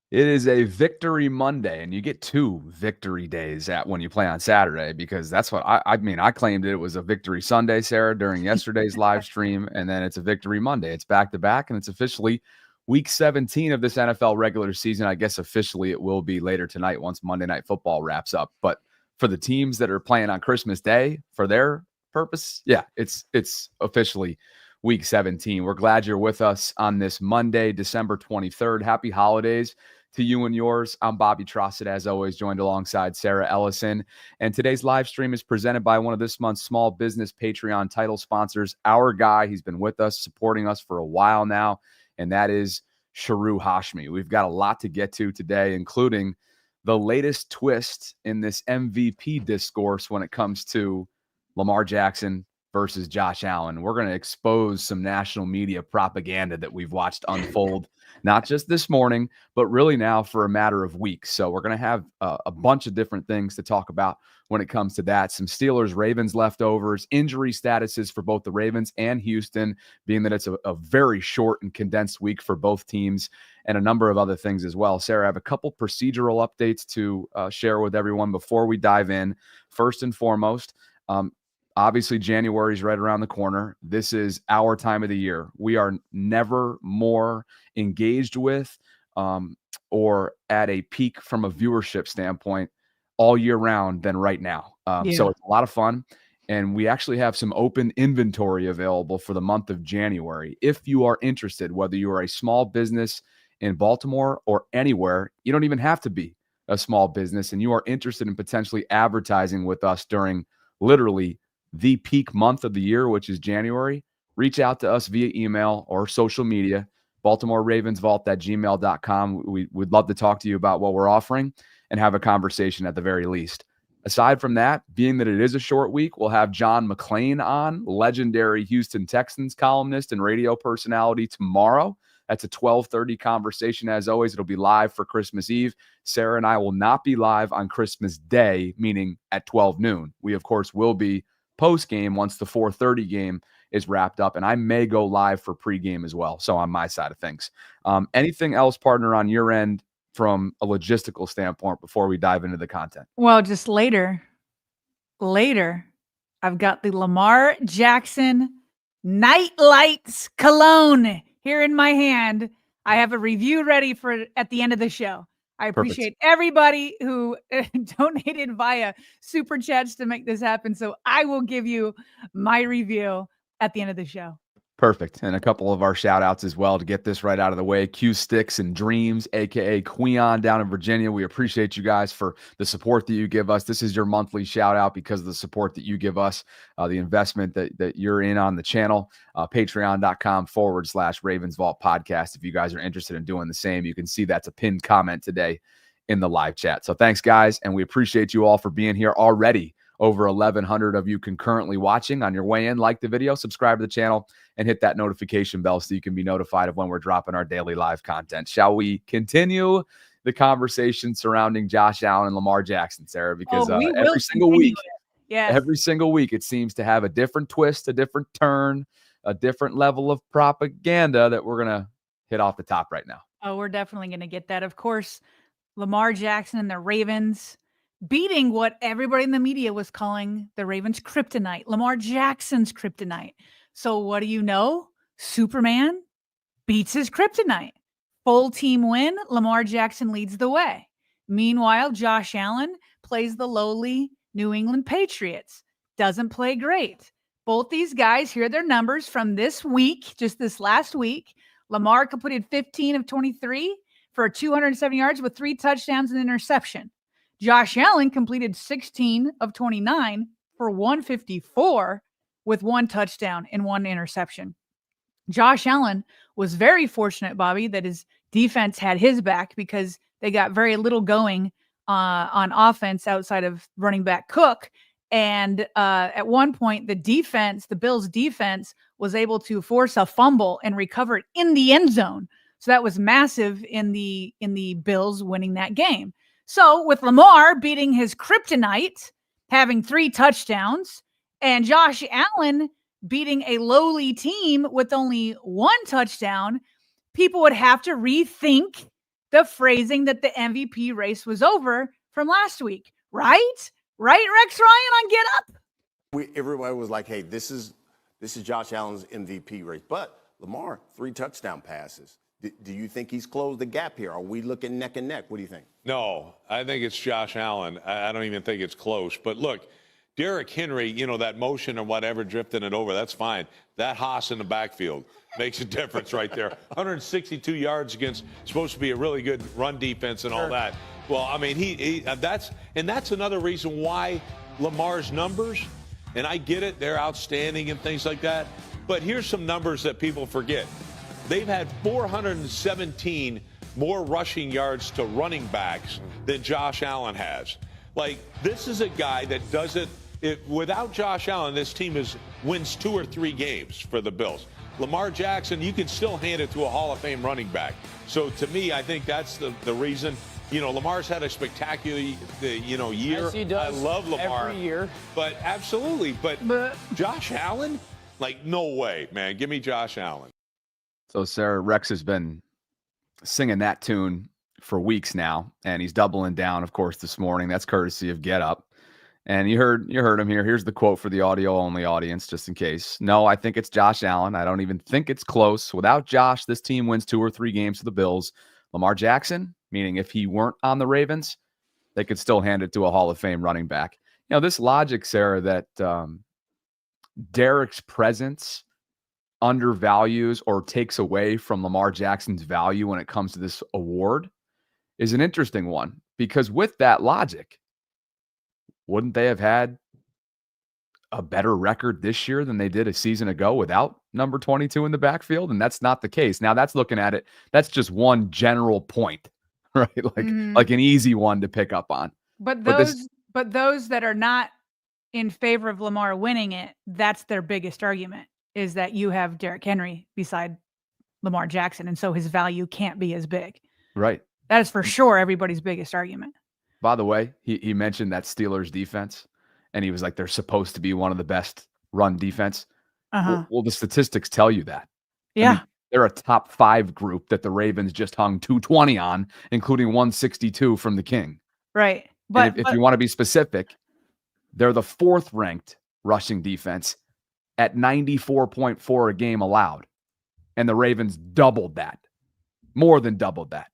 It is a victory Monday, and you get 2 victory days at when you play on Saturday because that's what I mean, I claimed it was a victory Sunday, Sarah, during yesterday's live stream, and then it's a victory Monday. It's back-to-back, and it's officially week 17 of this NFL regular season. I guess officially it will be later tonight once Monday Night Football wraps up. But for the teams that are playing on Christmas Day, for their purpose, yeah, it's officially week 17. We're glad you're with us on this Monday, December 23rd. Happy holidays to you and yours. I'm Bobby Trossett, as always, joined alongside Sarah Ellison. And today's live stream is presented by one of this month's small business Patreon title sponsors, our guy. He's been with us, supporting us for a while now, and that is Sharu Hashmi. We've got a lot to get to today, including the latest twist in this MVP discourse when it comes to Lamar Jackson versus Josh Allen. We're going to expose some national media propaganda that we've watched unfold, not just this morning, but really now for a matter of weeks. So we're going to have a bunch of different things to talk about when it comes to that. Some Steelers-Ravens leftovers, injury statuses for both the Ravens and Houston, being that it's a very short and condensed week for both teams, and a number of other things as well. Sarah, I have a couple procedural updates to share with everyone before we dive in. First and foremost, obviously, January is right around the corner. This is our time of the year. We are never more engaged with or at a peak from a viewership standpoint all year round than right now. So it's a lot of fun. And we actually have some open inventory available for the month of January. If you are interested, whether you are a small business in Baltimore or anywhere, you don't even have to be a small business, and you are interested in potentially advertising with us during literally the peak month of the year, which is January, reach out to us via email or social media, BaltimoreRavensVault@gmail.com. We would love to talk to you about what we're offering and have a conversation at the very least. Aside from that, being that it is a short week, we'll have John McClain on, legendary Houston Texans columnist and radio personality, tomorrow. That's a 12:30 conversation. As always, it'll be live for Christmas Eve. Sarah and I will not be live on Christmas Day, meaning at 12 noon. We, of course, will be post-game once the 4:30 game is wrapped up, and I may go live for pregame as well, so on my side of things. Anything else, partner, on your end from a logistical standpoint before we dive into the content? Well, just later, I've got the Lamar Jackson Night Lights cologne here in my hand. I have a review ready for at the end of the show. I appreciate everybody who donated via Super Chats to make this happen. So I will give you my review at the end of the show. Perfect. And a couple of our shout outs as well to get this right out of the way. Q Sticks and Dreams, aka Queon down in Virginia. We appreciate you guys for the support that you give us. This is your monthly shout out because of the support that you give us, the investment that you're in on the channel. Patreon.com/RavensVault podcast. If you guys are interested in doing the same, you can see that's a pinned comment today in the live chat. So thanks, guys. And we appreciate you all for being here already. Over 1,100 of you concurrently watching. On your way in, like the video, subscribe to the channel, and hit that notification bell so you can be notified of when we're dropping our daily live content. Shall we continue the conversation surrounding Josh Allen and Lamar Jackson, Sarah? Because every single week, it seems to have a different twist, a different turn, a different level of propaganda that we're going to hit off the top right now. Oh, we're definitely going to get that. Of course, Lamar Jackson and the Ravens beating what everybody in the media was calling the Ravens' kryptonite, Lamar Jackson's kryptonite. So what do you know? Superman beats his kryptonite. Full team win. Lamar Jackson leads the way. Meanwhile, Josh Allen plays the lowly New England Patriots. Doesn't play great. Both these guys, here are their numbers from this week, just this last week. Lamar completed 15 of 23 for 207 yards with 3 touchdowns and interception. Josh Allen completed 16 of 29 for 154 with 1 touchdown and 1 interception. Josh Allen was very fortunate, Bobby, that his defense had his back because they got very little going on offense outside of running back Cook. And at one point, the Bills defense was able to force a fumble and recover it in the end zone. So that was massive in the Bills winning that game. So with Lamar beating his kryptonite, having 3 touchdowns, and Josh Allen beating a lowly team with only 1 touchdown, people would have to rethink the phrasing that the MVP race was over from last week, right? Right, Rex Ryan on Get Up? Everybody was like, hey, this is Josh Allen's MVP race. But Lamar, 3 touchdown passes. Do you think he's closed the gap here? Are we looking neck and neck? What do you think? No, I think it's Josh Allen. I don't even think it's close. But look, Derrick Henry, that motion or whatever, drifting it over, that's fine. That Haas in the backfield makes a difference right there. 162 yards against supposed to be a really good run defense and all that. Well, I mean, that's another reason why Lamar's numbers, and I get it, they're outstanding and things like that. But here's some numbers that people forget. They've had 417 more rushing yards to running backs than Josh Allen has. Like, this is a guy that does it. Without Josh Allen, this team wins 2 or 3 games for the Bills. Lamar Jackson, you can still hand it to a Hall of Fame running back. So to me, I think that's the reason. Lamar's had a spectacular, year. Yes, he does. I love Lamar. Every year. But absolutely. But Josh Allen? Like, no way, man. Give me Josh Allen. So, Sarah, Rex has been singing that tune for weeks now, and he's doubling down, of course, this morning. That's courtesy of Get Up. And you heard him here. Here's the quote for the audio-only audience, just in case. No, I think it's Josh Allen. I don't even think it's close. Without Josh, this team wins 2 or 3 games to the Bills. Lamar Jackson, meaning if he weren't on the Ravens, they could still hand it to a Hall of Fame running back. This logic, Sarah, that Derek's presence undervalues or takes away from Lamar Jackson's value when it comes to this award is an interesting one, because with that logic, wouldn't they have had a better record this year than they did a season ago without number 22 in the backfield? And that's not the case. Now, that's looking at it. That's just one general point, right? Like an easy one to pick up on. But those that are not in favor of Lamar winning it, that's their biggest argument, is that you have Derrick Henry beside Lamar Jackson, and so his value can't be as big. Right. That is for sure everybody's biggest argument. By the way, he mentioned that Steelers defense, and he was like, they're supposed to be one of the best run defense. Well, the statistics tell you that. Yeah. I mean, they're a top 5 group that the Ravens just hung 220 on, including 162 from the King. Right. But if you want to be specific, they're the 4th ranked rushing defense at 94.4 a game allowed. And the Ravens doubled that, more than doubled that.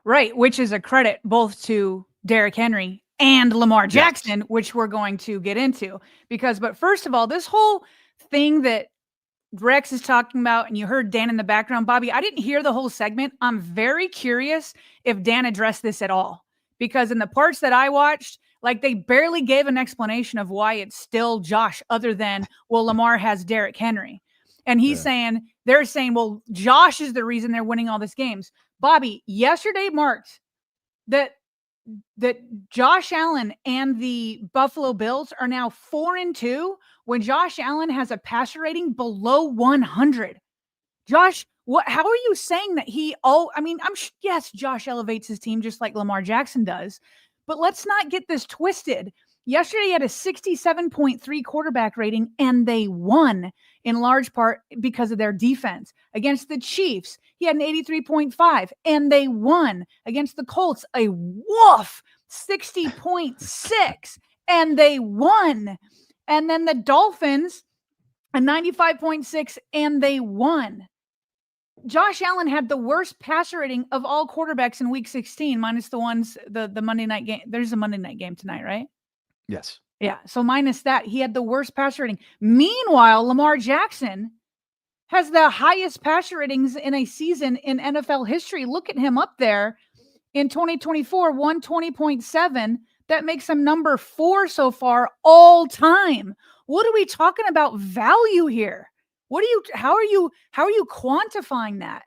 Right, which is a credit both to Derrick Henry and Lamar Jackson, yes, which we're going to get into. But first of all, this whole thing that Rex is talking about, and you heard Dan in the background, Bobby, I didn't hear the whole segment. I'm very curious if Dan addressed this at all, because in the parts that I watched, like, they barely gave an explanation of why it's still Josh, other than, well, Lamar has Derrick Henry. And they're saying, well, Josh is the reason they're winning all these games. Bobby, yesterday marked that Josh Allen and the Buffalo Bills are now 4-2 when Josh Allen has a passer rating below 100. Josh, how are you saying that yes, Josh elevates his team just like Lamar Jackson does, but let's not get this twisted. Yesterday, he had a 67.3 quarterback rating, and they won in large part because of their defense. Against the Chiefs, he had an 83.5, and they won. Against the Colts, a 60.6, and they won. And then the Dolphins, a 95.6, and they won. Josh Allen had the worst passer rating of all quarterbacks in Week 16, minus the ones, the Monday night game. There's a Monday night game tonight, right? Yes. Yeah. So minus that, he had the worst passer rating. Meanwhile, Lamar Jackson has the highest passer ratings in a season in NFL history. Look at him up there in 2024, 120.7. That makes him number 4 so far all time. What are we talking about value here? How are you quantifying that?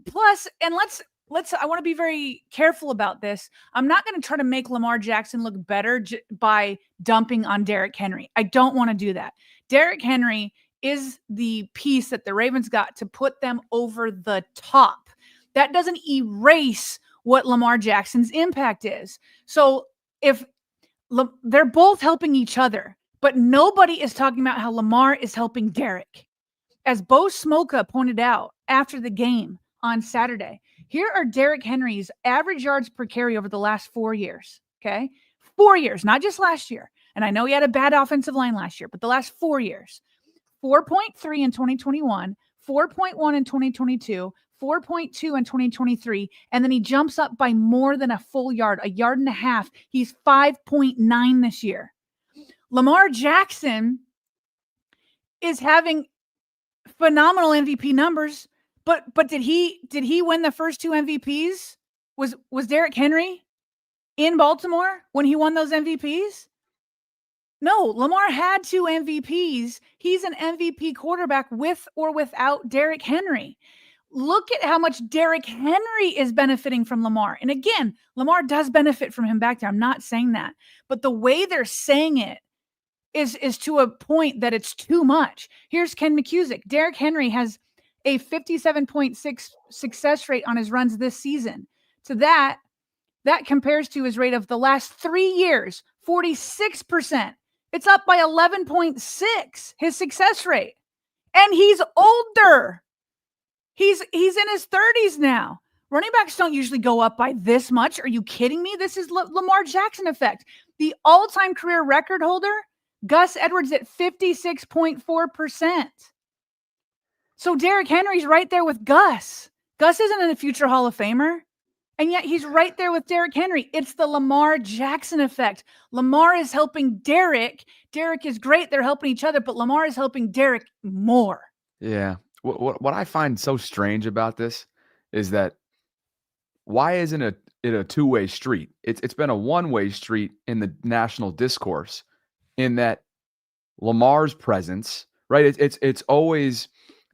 Plus, and I want to be very careful about this. I'm not going to try to make Lamar Jackson look better by dumping on Derrick Henry. I don't want to do that. Derrick Henry is the piece that the Ravens got to put them over the top. That doesn't erase what Lamar Jackson's impact is. So if they're both helping each other, but nobody is talking about how Lamar is helping Derrick. As Bo Smoka pointed out after the game on Saturday, Here are Derrick Henry's average yards per carry over the last 4 years. Okay. 4 years, not just last year. And I know he had a bad offensive line last year, but the last 4 years, 4.3 in 2021, 4.1 in 2022, 4.2 in 2023. And then he jumps up by more than a full yard, a yard and a half. He's 5.9 this year. Lamar Jackson is having phenomenal MVP numbers, but did he win the first 2 MVPs? Was Derrick Henry in Baltimore when he won those MVPs? No, Lamar had 2 MVPs. He's an MVP quarterback with or without Derrick Henry. Look at how much Derrick Henry is benefiting from Lamar. And again, Lamar does benefit from him back there. I'm not saying that. But the way they're saying it is to a point that it's too much. Here's Ken McCusick. Derrick Henry has a 57.6 success rate on his runs this season. To that compares to his rate of the last 3 years, 46%. It's up by 11.6, his success rate. And he's older. He's in his 30s now. Running backs don't usually go up by this much. Are you kidding me? This is Lamar Jackson effect. The all-time career record holder, Gus Edwards, at 56.4%. So Derrick Henry's right there with Gus. Gus isn't a future Hall of Famer. And yet he's right there with Derrick Henry. It's the Lamar Jackson effect. Lamar is helping Derrick. Derrick is great. They're helping each other, but Lamar is helping Derrick more. Yeah. What I find so strange about this is that why isn't it a two-way street? It's been a one-way street in the national discourse, in that Lamar's presence, right? It's always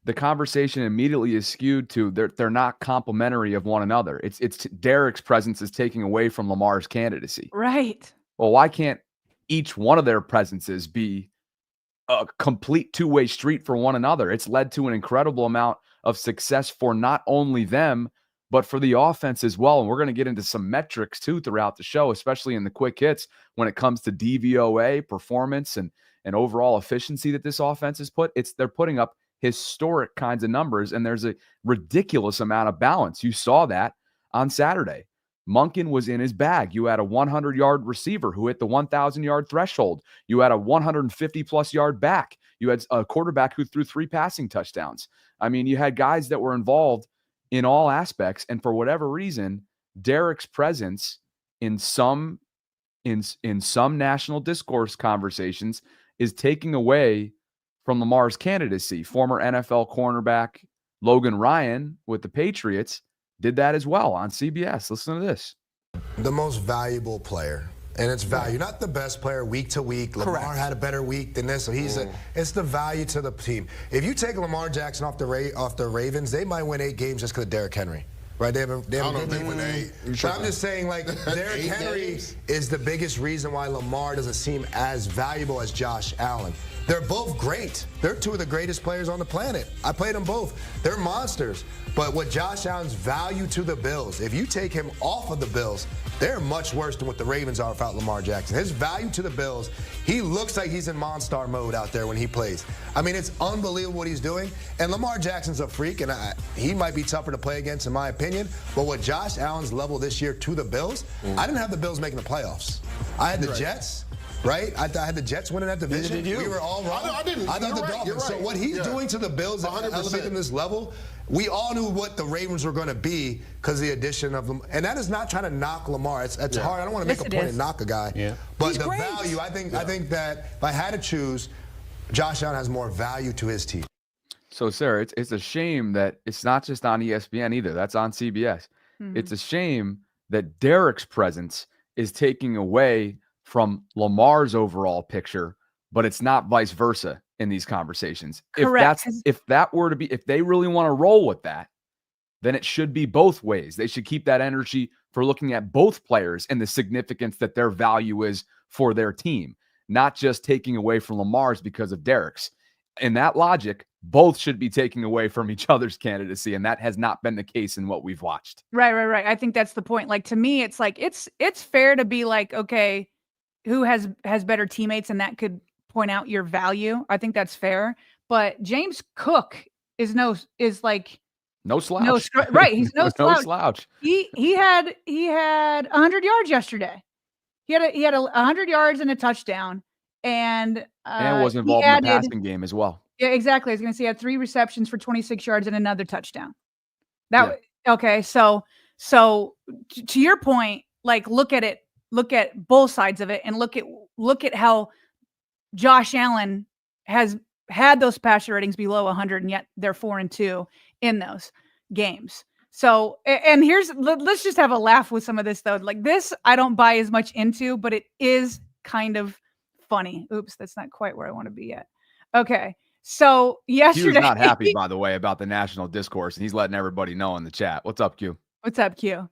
the conversation immediately is skewed to they're not complementary of one another. It's Derrick's presence is taking away from Lamar's candidacy. Right. Well, why can't each one of their presences be a complete two-way street for one another? It's led to an incredible amount of success for not only them, but for the offense as well. And we're going to get into some metrics too throughout the show, especially in the quick hits when it comes to DVOA, performance, and overall efficiency that this offense has put. They're putting up historic kinds of numbers, and there's a ridiculous amount of balance. You saw that on Saturday. Monken was in his bag. You had a 100-yard receiver who hit the 1,000-yard threshold. You had a 150-plus yard back. You had a quarterback who threw 3 passing touchdowns. I mean, you had guys that were involved in all aspects, and for whatever reason, Derrick's presence in some national discourse conversations is taking away from Lamar's candidacy. Former NFL cornerback Logan Ryan with the Patriots did that as well on CBS. Listen to this. The most valuable player, and it's value, not the best player week to week. Lamar had a better week than this, so it's the value to the team. If you take Lamar Jackson off the Ravens, they might win 8 games just because of Derrick Henry. Right, they have a good win 8. But I'm just saying, like, Derrick Henry is the biggest reason why Lamar doesn't seem as valuable as Josh Allen. They're both great. They're 2 of the greatest players on the planet. I played them both. They're monsters. But what Josh Allen's value to the Bills, if you take him off of the Bills, they're much worse than what the Ravens are without Lamar Jackson. His value to the Bills, he looks like he's in Monstar mode out there when he plays. I mean, it's unbelievable what he's doing. And Lamar Jackson's a freak, and he might be tougher to play against, in my opinion. But what Josh Allen's level this year to the Bills, I didn't have the Bills making the playoffs. I had the Jets. Right? I had the Jets winning that division. Did you? We were all wrong. I didn't. I thought the Dolphins. Right. So what he's doing to the Bills, elevating this level, we all knew what the Ravens were going to be because of the addition of them. And that is not trying to knock Lamar. It's hard. I don't want to make a point and knock a guy. Yeah. But he's great. Value, I think that if I had to choose, Josh Allen has more value to his team. So, Sarah, it's a shame that it's not just on ESPN either. That's on CBS. Mm-hmm. It's a shame that Derrick's presence is taking away from Lamar's overall picture, but it's not vice versa in these conversations. Correct. If that were to be, if they really want to roll with that, then it should be both ways. They should keep that energy for looking at both players and the significance that their value is for their team, not just taking away from Lamar's because of Derrick's. In that logic, both should be taking away from each other's candidacy, and that has not been the case in what we've watched. Right. I think that's the point. Like, to me, it's like it's fair to be like, okay, who has better teammates, and that could point out your value. I think that's fair. But James Cook is like No slouch. Right. He's no No slouch. slouch. He had 100 yards yesterday. He had 100 yards and a touchdown, and was he involved in the added. passing game as well. Yeah, exactly. I was going to say he had 3 receptions for 26 yards and another touchdown. Okay. So to your point, like look at both sides of it, and look at how Josh Allen has had those passer ratings below 100, and yet they're 4-2 in those games. So, and let's just have a laugh with some of this though. Like this, I don't buy as much into, but it is kind of funny. Oops, that's not quite where I want to be yet. Okay. So yesterday, Q's not happy, by the way, about the national discourse, and he's letting everybody know in the chat. What's up, Q? What's up, Q?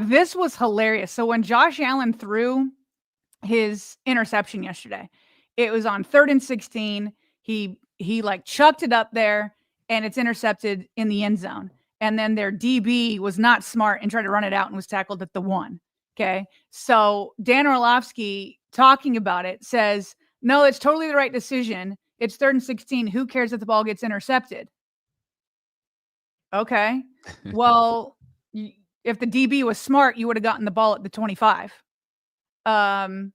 This was hilarious. So when Josh Allen threw his interception yesterday, it was on 3rd and 16. He like chucked it up there, and it's intercepted in the end zone. And then their DB was not smart and tried to run it out and was tackled at the 1. Okay. So Dan Orlovsky, talking about it, says, no, it's totally the right decision. It's 3rd and 16. Who cares if the ball gets intercepted? Okay. Well, if the DB was smart, you would have gotten the ball at the 25. And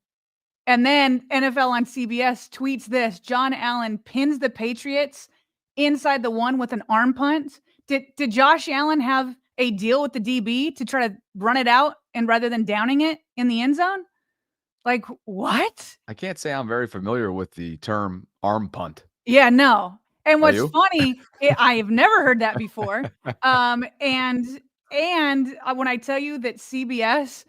then NFL on CBS tweets this: John Allen pins the Patriots inside the 1 with an arm punt. Did Josh Allen have a deal with the DB to try to run it out and rather than downing it in the end zone? Like, what? I can't say I'm very familiar with the term arm punt. Yeah, no. And what's you? funny, I have never heard that before. And when I tell you that CBS,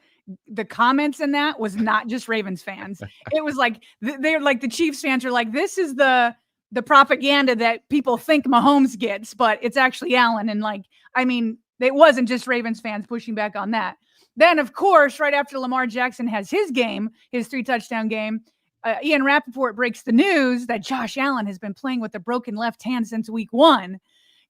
the comments in that was not just Ravens fans. It was like they're like, the Chiefs fans are like, this is the propaganda that people think Mahomes gets, but it's actually Allen. And like, I mean, it wasn't just Ravens fans pushing back on that. Then, of course, right after Lamar Jackson has his game, his 3-touchdown game, Ian Rappaport breaks the news that Josh Allen has been playing with a broken left hand since week 1.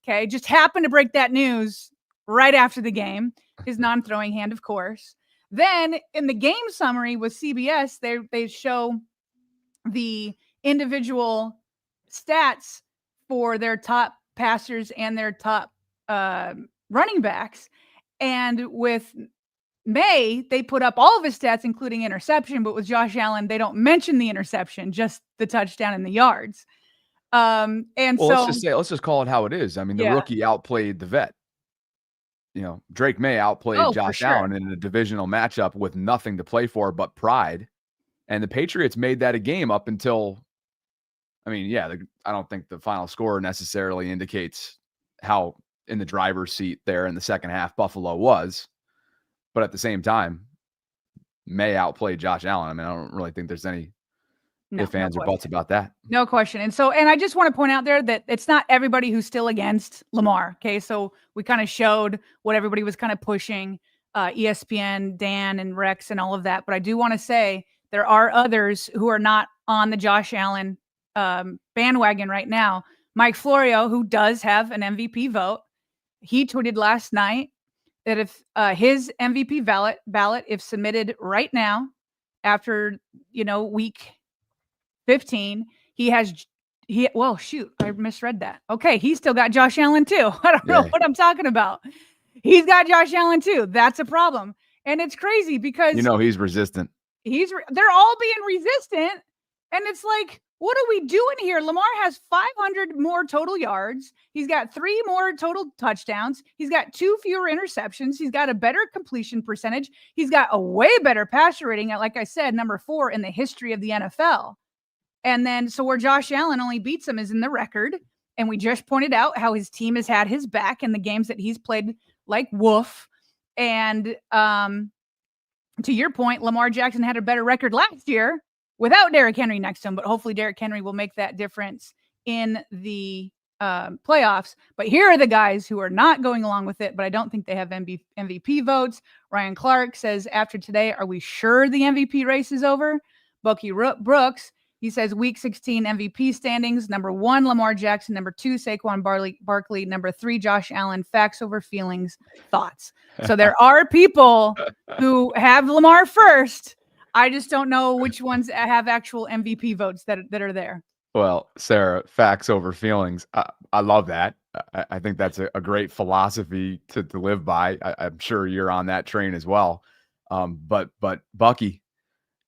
Okay, just happened to break that news right after the game. His non-throwing hand, of course. Then in the game summary with CBS, they show the individual stats for their top passers and their top running backs. And with May, they put up all of his stats, including interception, but with Josh Allen, they don't mention the interception, just the touchdown and the yards. And well, let's just call it how it is. I mean, the rookie outplayed the vet. You know, Drake May outplayed Josh Allen in a divisional matchup with nothing to play for but pride. And the Patriots made that a game up until, I mean, I don't think the final score necessarily indicates how in the driver's seat there in the second half Buffalo was. But at the same time, May outplayed Josh Allen. I mean, I don't really think there's any ifs, ands, or buts about that. No question. And I just want to point out there that it's not everybody who's still against Lamar. Okay. So we kind of showed what everybody was kind of pushing, ESPN, Dan and Rex and all of that. But I do want to say there are others who are not on the Josh Allen bandwagon right now. Mike Florio, who does have an MVP vote, he tweeted last night that if his MVP ballot, if submitted right now after, week 15, I misread that. Okay. He's still got Josh Allen too. I don't know what I'm talking about. He's got Josh Allen too. That's a problem. And it's crazy because he's resistant. They're all being resistant. And it's like, what are we doing here? Lamar has 500 more total yards. He's got 3 more total touchdowns. He's got 2 fewer interceptions. He's got a better completion percentage. He's got a way better passer rating at, like I said, number 4 in the history of the NFL. And then, so where Josh Allen only beats him is in the record. And we just pointed out how his team has had his back in the games that he's played like woof. And to your point, Lamar Jackson had a better record last year without Derrick Henry next to him, but hopefully Derrick Henry will make that difference in the playoffs. But here are the guys who are not going along with it, but I don't think they have MVP votes. Ryan Clark says, after today, are we sure the MVP race is over? Bucky Brooks, he says, week 16 MVP standings, number 1, Lamar Jackson, number 2, Saquon Barkley, number 3, Josh Allen. Facts over feelings, thoughts. So there are people who have Lamar first. I just don't know which ones have actual MVP votes that are there. Well, Sarah, facts over feelings. I love that. I think that's a great philosophy to live by. I'm sure you're on that train as well. But Bucky,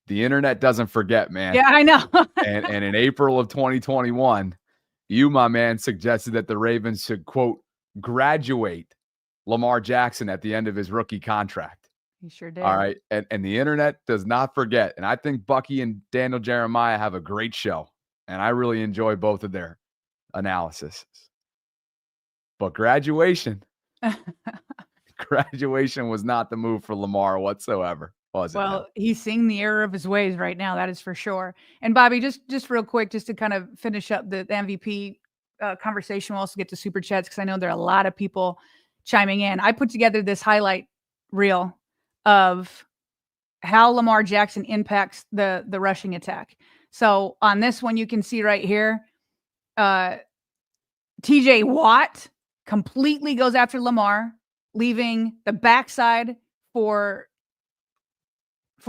the internet doesn't forget, man. Yeah, I know. And in April of 2021, you, my man, suggested that the Ravens should, quote, graduate Lamar Jackson at the end of his rookie contract. He sure did. All right. And the internet does not forget. And I think Bucky and Daniel Jeremiah have a great show. And I really enjoy both of their analysis. But graduation was not the move for Lamar whatsoever, was it? Well, he's seeing the error of his ways right now. That is for sure. And Bobby, just real quick, just to kind of finish up the MVP conversation, we'll also get to super chats because I know there are a lot of people chiming in. I put together this highlight reel of how Lamar Jackson impacts the rushing attack. So on this one, you can see right here, TJ Watt completely goes after Lamar, leaving the backside for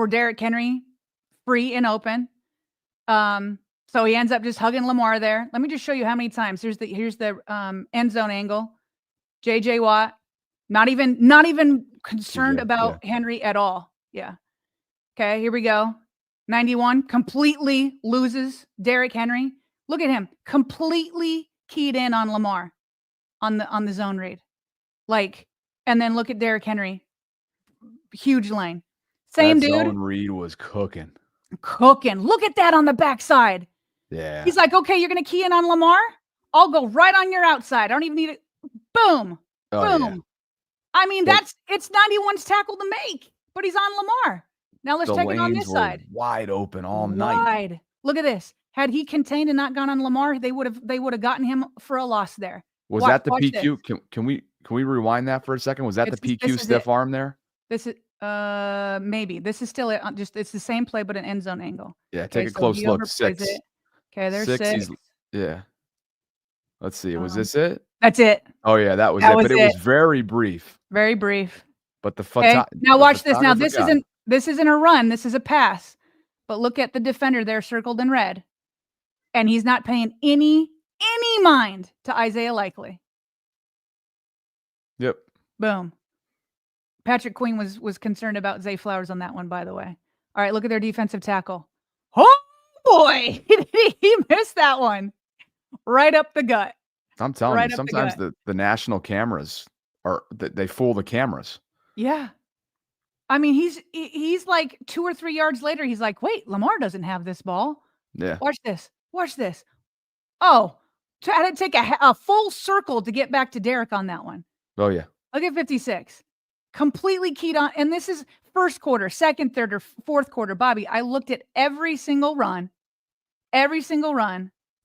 Derrick Henry free and open. So he ends up just hugging Lamar there. Let me just show you how many times. Here's the end zone angle. JJ Watt, not even concerned about Henry at all. Yeah. Okay, here we go. 91 completely loses Derrick Henry. Look at him, completely keyed in on Lamar on the zone read. Like, and then look at Derrick Henry. Huge lane. Same that dude. Zone read was cooking. Look at that on the backside. Yeah. He's like, okay, you're going to key in on Lamar? I'll go right on your outside. I don't even need it. Boom. Oh, Boom. yeah. I mean, it's 91's tackle to make, but he's on Lamar. Now let's check it on this side. Wide open all night. Wide. Look at this. Had he contained and not gone on Lamar, they would have gotten him for a loss there. Was that the PQ? Can we rewind that for a second? Was that the PQ stiff arm there? This is maybe. This is still it's the same play, but an end zone angle. Yeah, take a close look. 6. Okay, there's 6. Yeah. Let's see. Was this it? That's it. Oh yeah, that was it. But it was very brief. Very brief. But the now watch this. Now this isn't a run. This is a pass. But look at the defender there circled in red. And he's not paying any mind to Isaiah Likely. Yep. Boom. Patrick Queen was concerned about Zay Flowers on that one, by the way. All right, look at their defensive tackle. Oh boy, he missed that one. Right up the gut. I'm telling you, sometimes the national cameras they fool the cameras. Yeah. I mean, he's like 2 or 3 yards later, he's like, wait, Lamar doesn't have this ball. Yeah. Watch this. Oh, had to take a full circle to get back to Derrick on that one. Oh, yeah. Look at 56. Completely keyed on. And this is first quarter, second, third, or fourth quarter. Bobby, I looked at every single run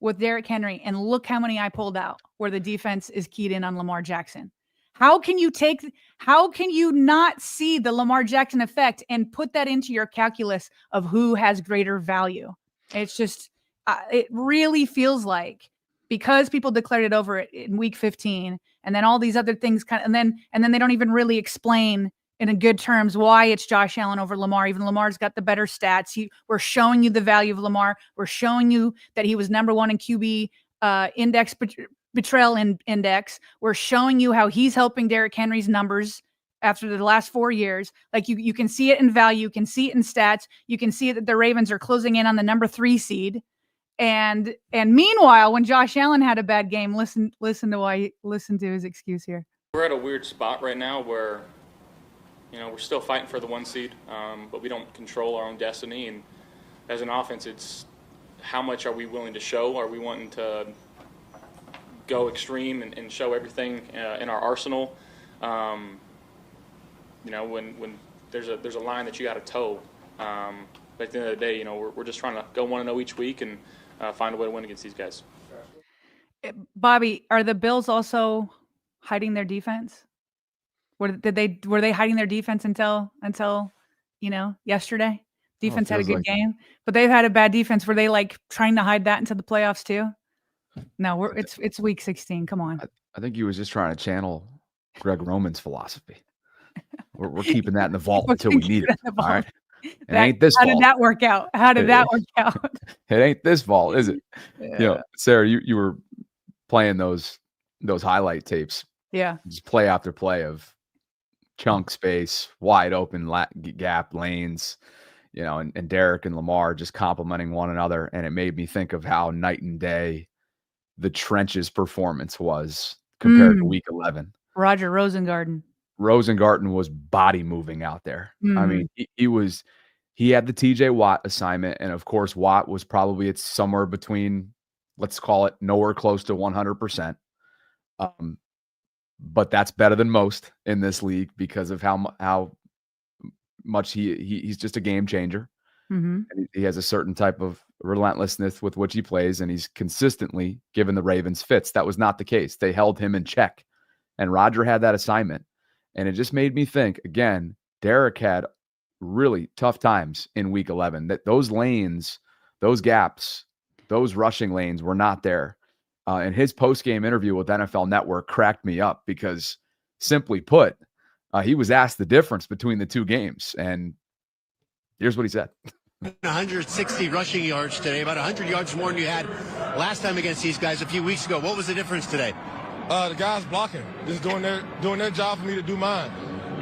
with Derrick Henry, and look how many I pulled out where the defense is keyed in on Lamar Jackson. How can you not see the Lamar Jackson effect and put that into your calculus of who has greater value? It's just, it really feels like because people declared it over in week 15 and then all these other things and then they don't even really explain in a good terms why it's Josh Allen over Lamar. Even Lamar's got the better stats. We're showing you the value of Lamar. We're showing you that he was number 1 in QB index betrayal index. We're showing you how he's helping Derrick Henry's numbers after the last 4 years. Like you can see it in value. You can see it in stats. You can see that the Ravens are closing in on the number 3 seed. And meanwhile, when Josh Allen had a bad game, listen to his excuse here. We're at a weird spot right now where, we're still fighting for the 1 seed, but we don't control our own destiny. And as an offense, it's how much are we willing to show? Are we wanting to go extreme and show everything in our arsenal? When there's a line that you got to toe. But at the end of the day, we're just trying to go 1-0 each week and find a way to win against these guys. Bobby, are the Bills also hiding their defense? Were they hiding their defense until yesterday? Defense had a good game, but they've had a bad defense. Were they like trying to hide that into the playoffs too? No, it's week 16. Come on. I think he was just trying to channel Greg Roman's philosophy. We're keeping that in the vault until we need it. All right. ain't this How fault. did that work out? How did that work out? It ain't this fault, is it? Yeah. Sarah, you were playing those highlight tapes, Yeah. just play after play of chunk space, wide open gap lanes, and Derek and Lamar just complimenting one another. And it made me think of how night and day the trenches performance was compared to week 11. Roger Rosengarten. Rosengarten was body moving out there. I mean, he had the TJ Watt assignment. And of course, Watt was probably somewhere between, let's call it nowhere close to 100%. But that's better than most in this league because of how much he's just a game changer. And he has a certain type of relentlessness with which he plays, and he's consistently given the Ravens fits. That was not the case. They held him in check, and Roger had that assignment. And it just made me think, again, Derek had really tough times in week 11. That those lanes, those gaps, those rushing lanes were not there. And his post-game interview with NFL Network cracked me up because, simply put, he was asked the difference between the two games. And here's what he said. 160 rushing yards today, about 100 yards more than you had last time against these guys a few weeks ago. What was the difference today? The guys blocking, just doing their job for me to do mine.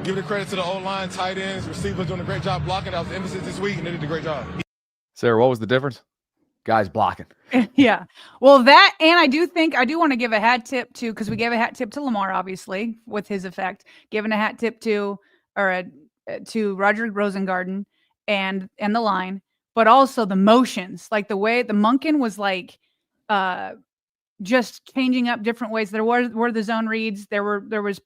Give the credit to the O-line, tight ends, receivers doing a great job blocking. That was the emphasis this week, and they did a great job. Sarah, what was the difference? Guys blocking. Yeah. Well, that, and I do want to give a hat tip to, because we gave a hat tip to Lamar, obviously, with his effect, giving a hat tip to Roger Rosengarten and the line, but also the motions, like the way the Monken was like just changing up different ways. There were the zone reads. There was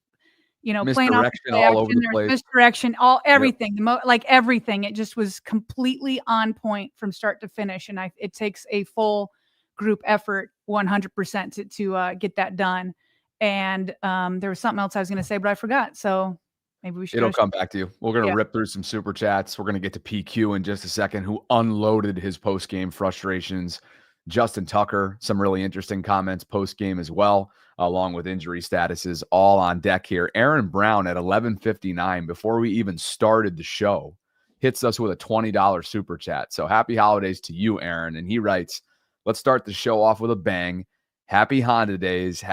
playing off Misdirection all over the place. Misdirection, everything. Yep. Everything. It just was completely on point from start to finish. And it takes a full group effort, 100% to get that done. And there was something else I was going to say, but I forgot. So maybe we should. It'll come back to you. We're going to rip through some super chats. We're going to get to PQ in just a second, who unloaded his post-game frustrations. Justin Tucker, some really interesting comments post-game as well, along with injury statuses, all on deck here. Aaron Brown at 11:59, before we even started the show, hits us with a $20 super chat. So happy holidays to you, Aaron. And he writes, let's start the show off with a bang. Happy Honda Days,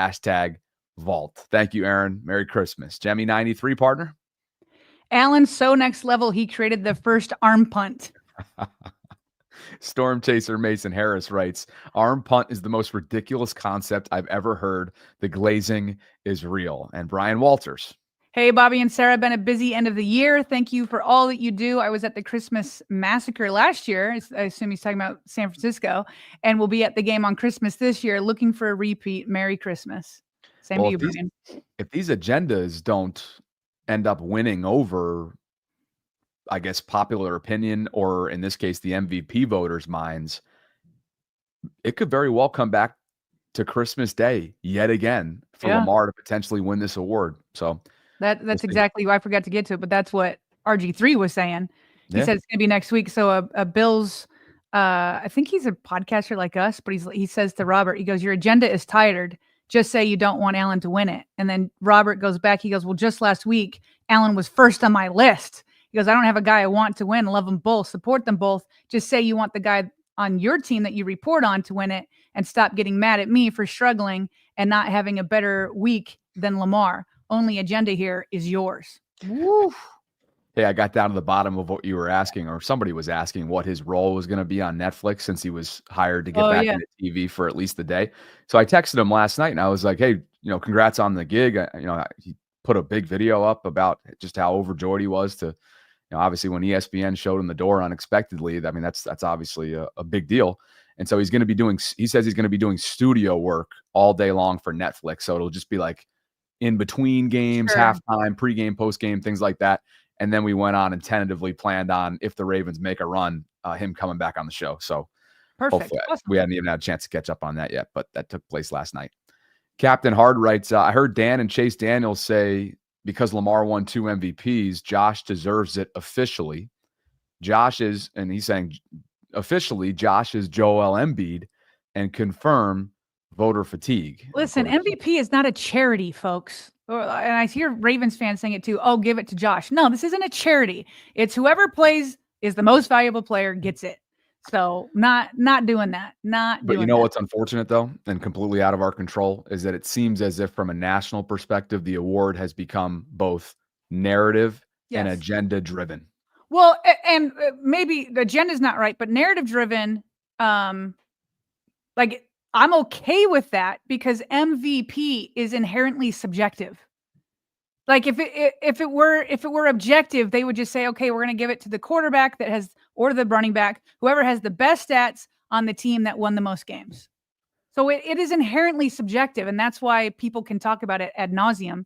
#Vault. Thank you, Aaron. Merry Christmas. Jemmy 93, partner. Alan, so next level, he created the first arm punt. Storm Chaser Mason Harris writes, arm punt is the most ridiculous concept I've ever heard. The glazing is real. And Brian Walters. Hey, Bobby and Sarah, been a busy end of the year. Thank you for all that you do. I was at the Christmas Massacre last year. I assume he's talking about San Francisco, and we'll be at the game on Christmas this year. Looking for a repeat. Merry Christmas. Same to you, Brian. If these agendas don't end up winning over, I guess, popular opinion, or in this case, the MVP voters' minds, it could very well come back to Christmas Day yet again for Lamar to potentially win this award. So that's exactly why I forgot to get to it, but that's what RG3 was saying. He said it's going to be next week. So a Bills, I think he's a podcaster like us, but he says to Robert, he goes, your agenda is tired. Just say you don't want Allen to win it. And then Robert goes back. He goes, well, just last week, Allen was first on my list. He goes, I don't have a guy I want to win. Love them both. Support them both. Just say you want the guy on your team that you report on to win it, and stop getting mad at me for struggling and not having a better week than Lamar. Only agenda here is yours. Woo. Hey, I got down to the bottom of what you were asking, or somebody was asking, what his role was going to be on Netflix since he was hired to get back into TV for at least the day. So I texted him last night and I was like, hey, congrats on the gig. He put a big video up about just how overjoyed he was to, obviously when ESPN showed him the door unexpectedly. I mean, that's obviously a big deal. And so he says he's going to be doing studio work all day long for Netflix. So it'll just be like in between games, halftime, pregame, postgame, things like that. And then we went on and tentatively planned on, if the Ravens make a run, him coming back on the show. So perfect. Awesome. We hadn't even had a chance to catch up on that yet, but that took place last night. Captain Hard writes, I heard Dan and Chase Daniels say because Lamar won 2 MVPs, Josh deserves it officially. And he's saying officially, Josh is Joel Embiid, and confirm voter fatigue. Listen, MVP is not a charity, folks. And I hear Ravens fans saying it too. Oh, give it to Josh. No, this isn't a charity. It's whoever plays is the most valuable player gets it. So not doing that. But you know what's unfortunate, though, and completely out of our control, is that it seems as if from a national perspective, the award has become both narrative and agenda driven. Well, and maybe the agenda is not right, but narrative driven, like I'm okay with that because MVP is inherently subjective. Like if it were objective, they would just say, okay, we're going to give it to the quarterback that has, or the running back, whoever has the best stats on the team that won the most games. So it is inherently subjective, and that's why people can talk about it ad nauseum,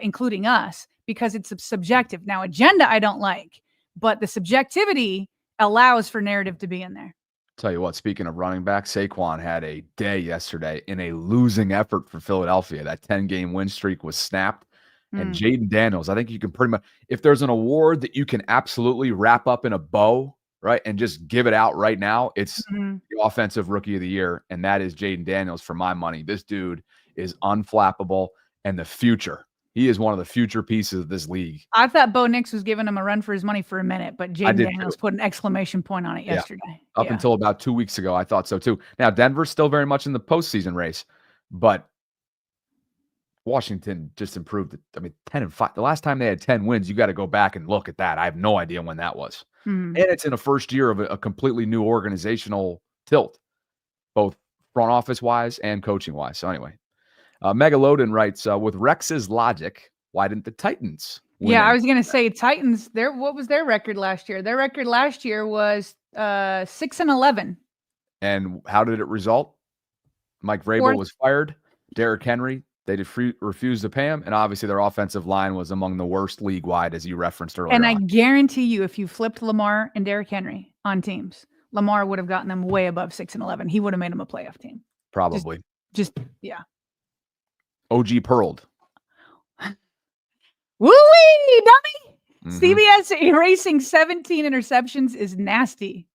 including us, because it's subjective. Now, agenda I don't like, but the subjectivity allows for narrative to be in there. Tell you what, speaking of running back, Saquon had a day yesterday in a losing effort for Philadelphia. That 10-game win streak was snapped. And Jaden Daniels, I think you can pretty much, if there's an award that you can absolutely wrap up in a bow, right, and just give it out right now, it's the offensive rookie of the year, and that is Jaden Daniels for my money. This dude is unflappable, and the future. He is one of the future pieces of this league. I thought Bo Nix was giving him a run for his money for a minute, but Jaden Daniels put an exclamation point on it yesterday. Up until about 2 weeks ago, I thought so too. Now, Denver's still very much in the postseason race, but Washington just improved. I mean, 10-5. The last time they had 10 wins, you got to go back and look at that. I have no idea when that was. And it's in a first year of a completely new organizational tilt, both front office wise and coaching wise. So anyway, Megalodon writes, with Rex's logic, why didn't the Titans win? Yeah, I was going to say Titans. What was their record last year? Their record last year was 6-11. And how did it result? Mike Vrabel was fired. Derrick Henry, they refused to pay him, and obviously their offensive line was among the worst league-wide, as you referenced earlier. And I guarantee you, if you flipped Lamar and Derrick Henry on teams, Lamar would have gotten them way above 6-11. He would have made them a playoff team. Probably. Just yeah. OG Pearled. Woo-wee, dummy! CBS erasing 17 interceptions is nasty.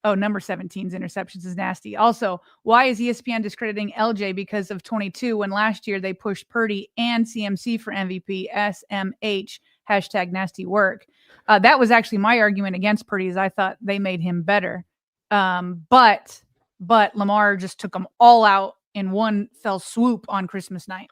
Oh, number 17's interceptions is nasty. Also, why is ESPN discrediting LJ because of 22 when last year they pushed Purdy and CMC for MVP? SMH, hashtag nasty work. That was actually my argument against Purdy, is I thought they made him better. But Lamar just took them all out in one fell swoop on Christmas night.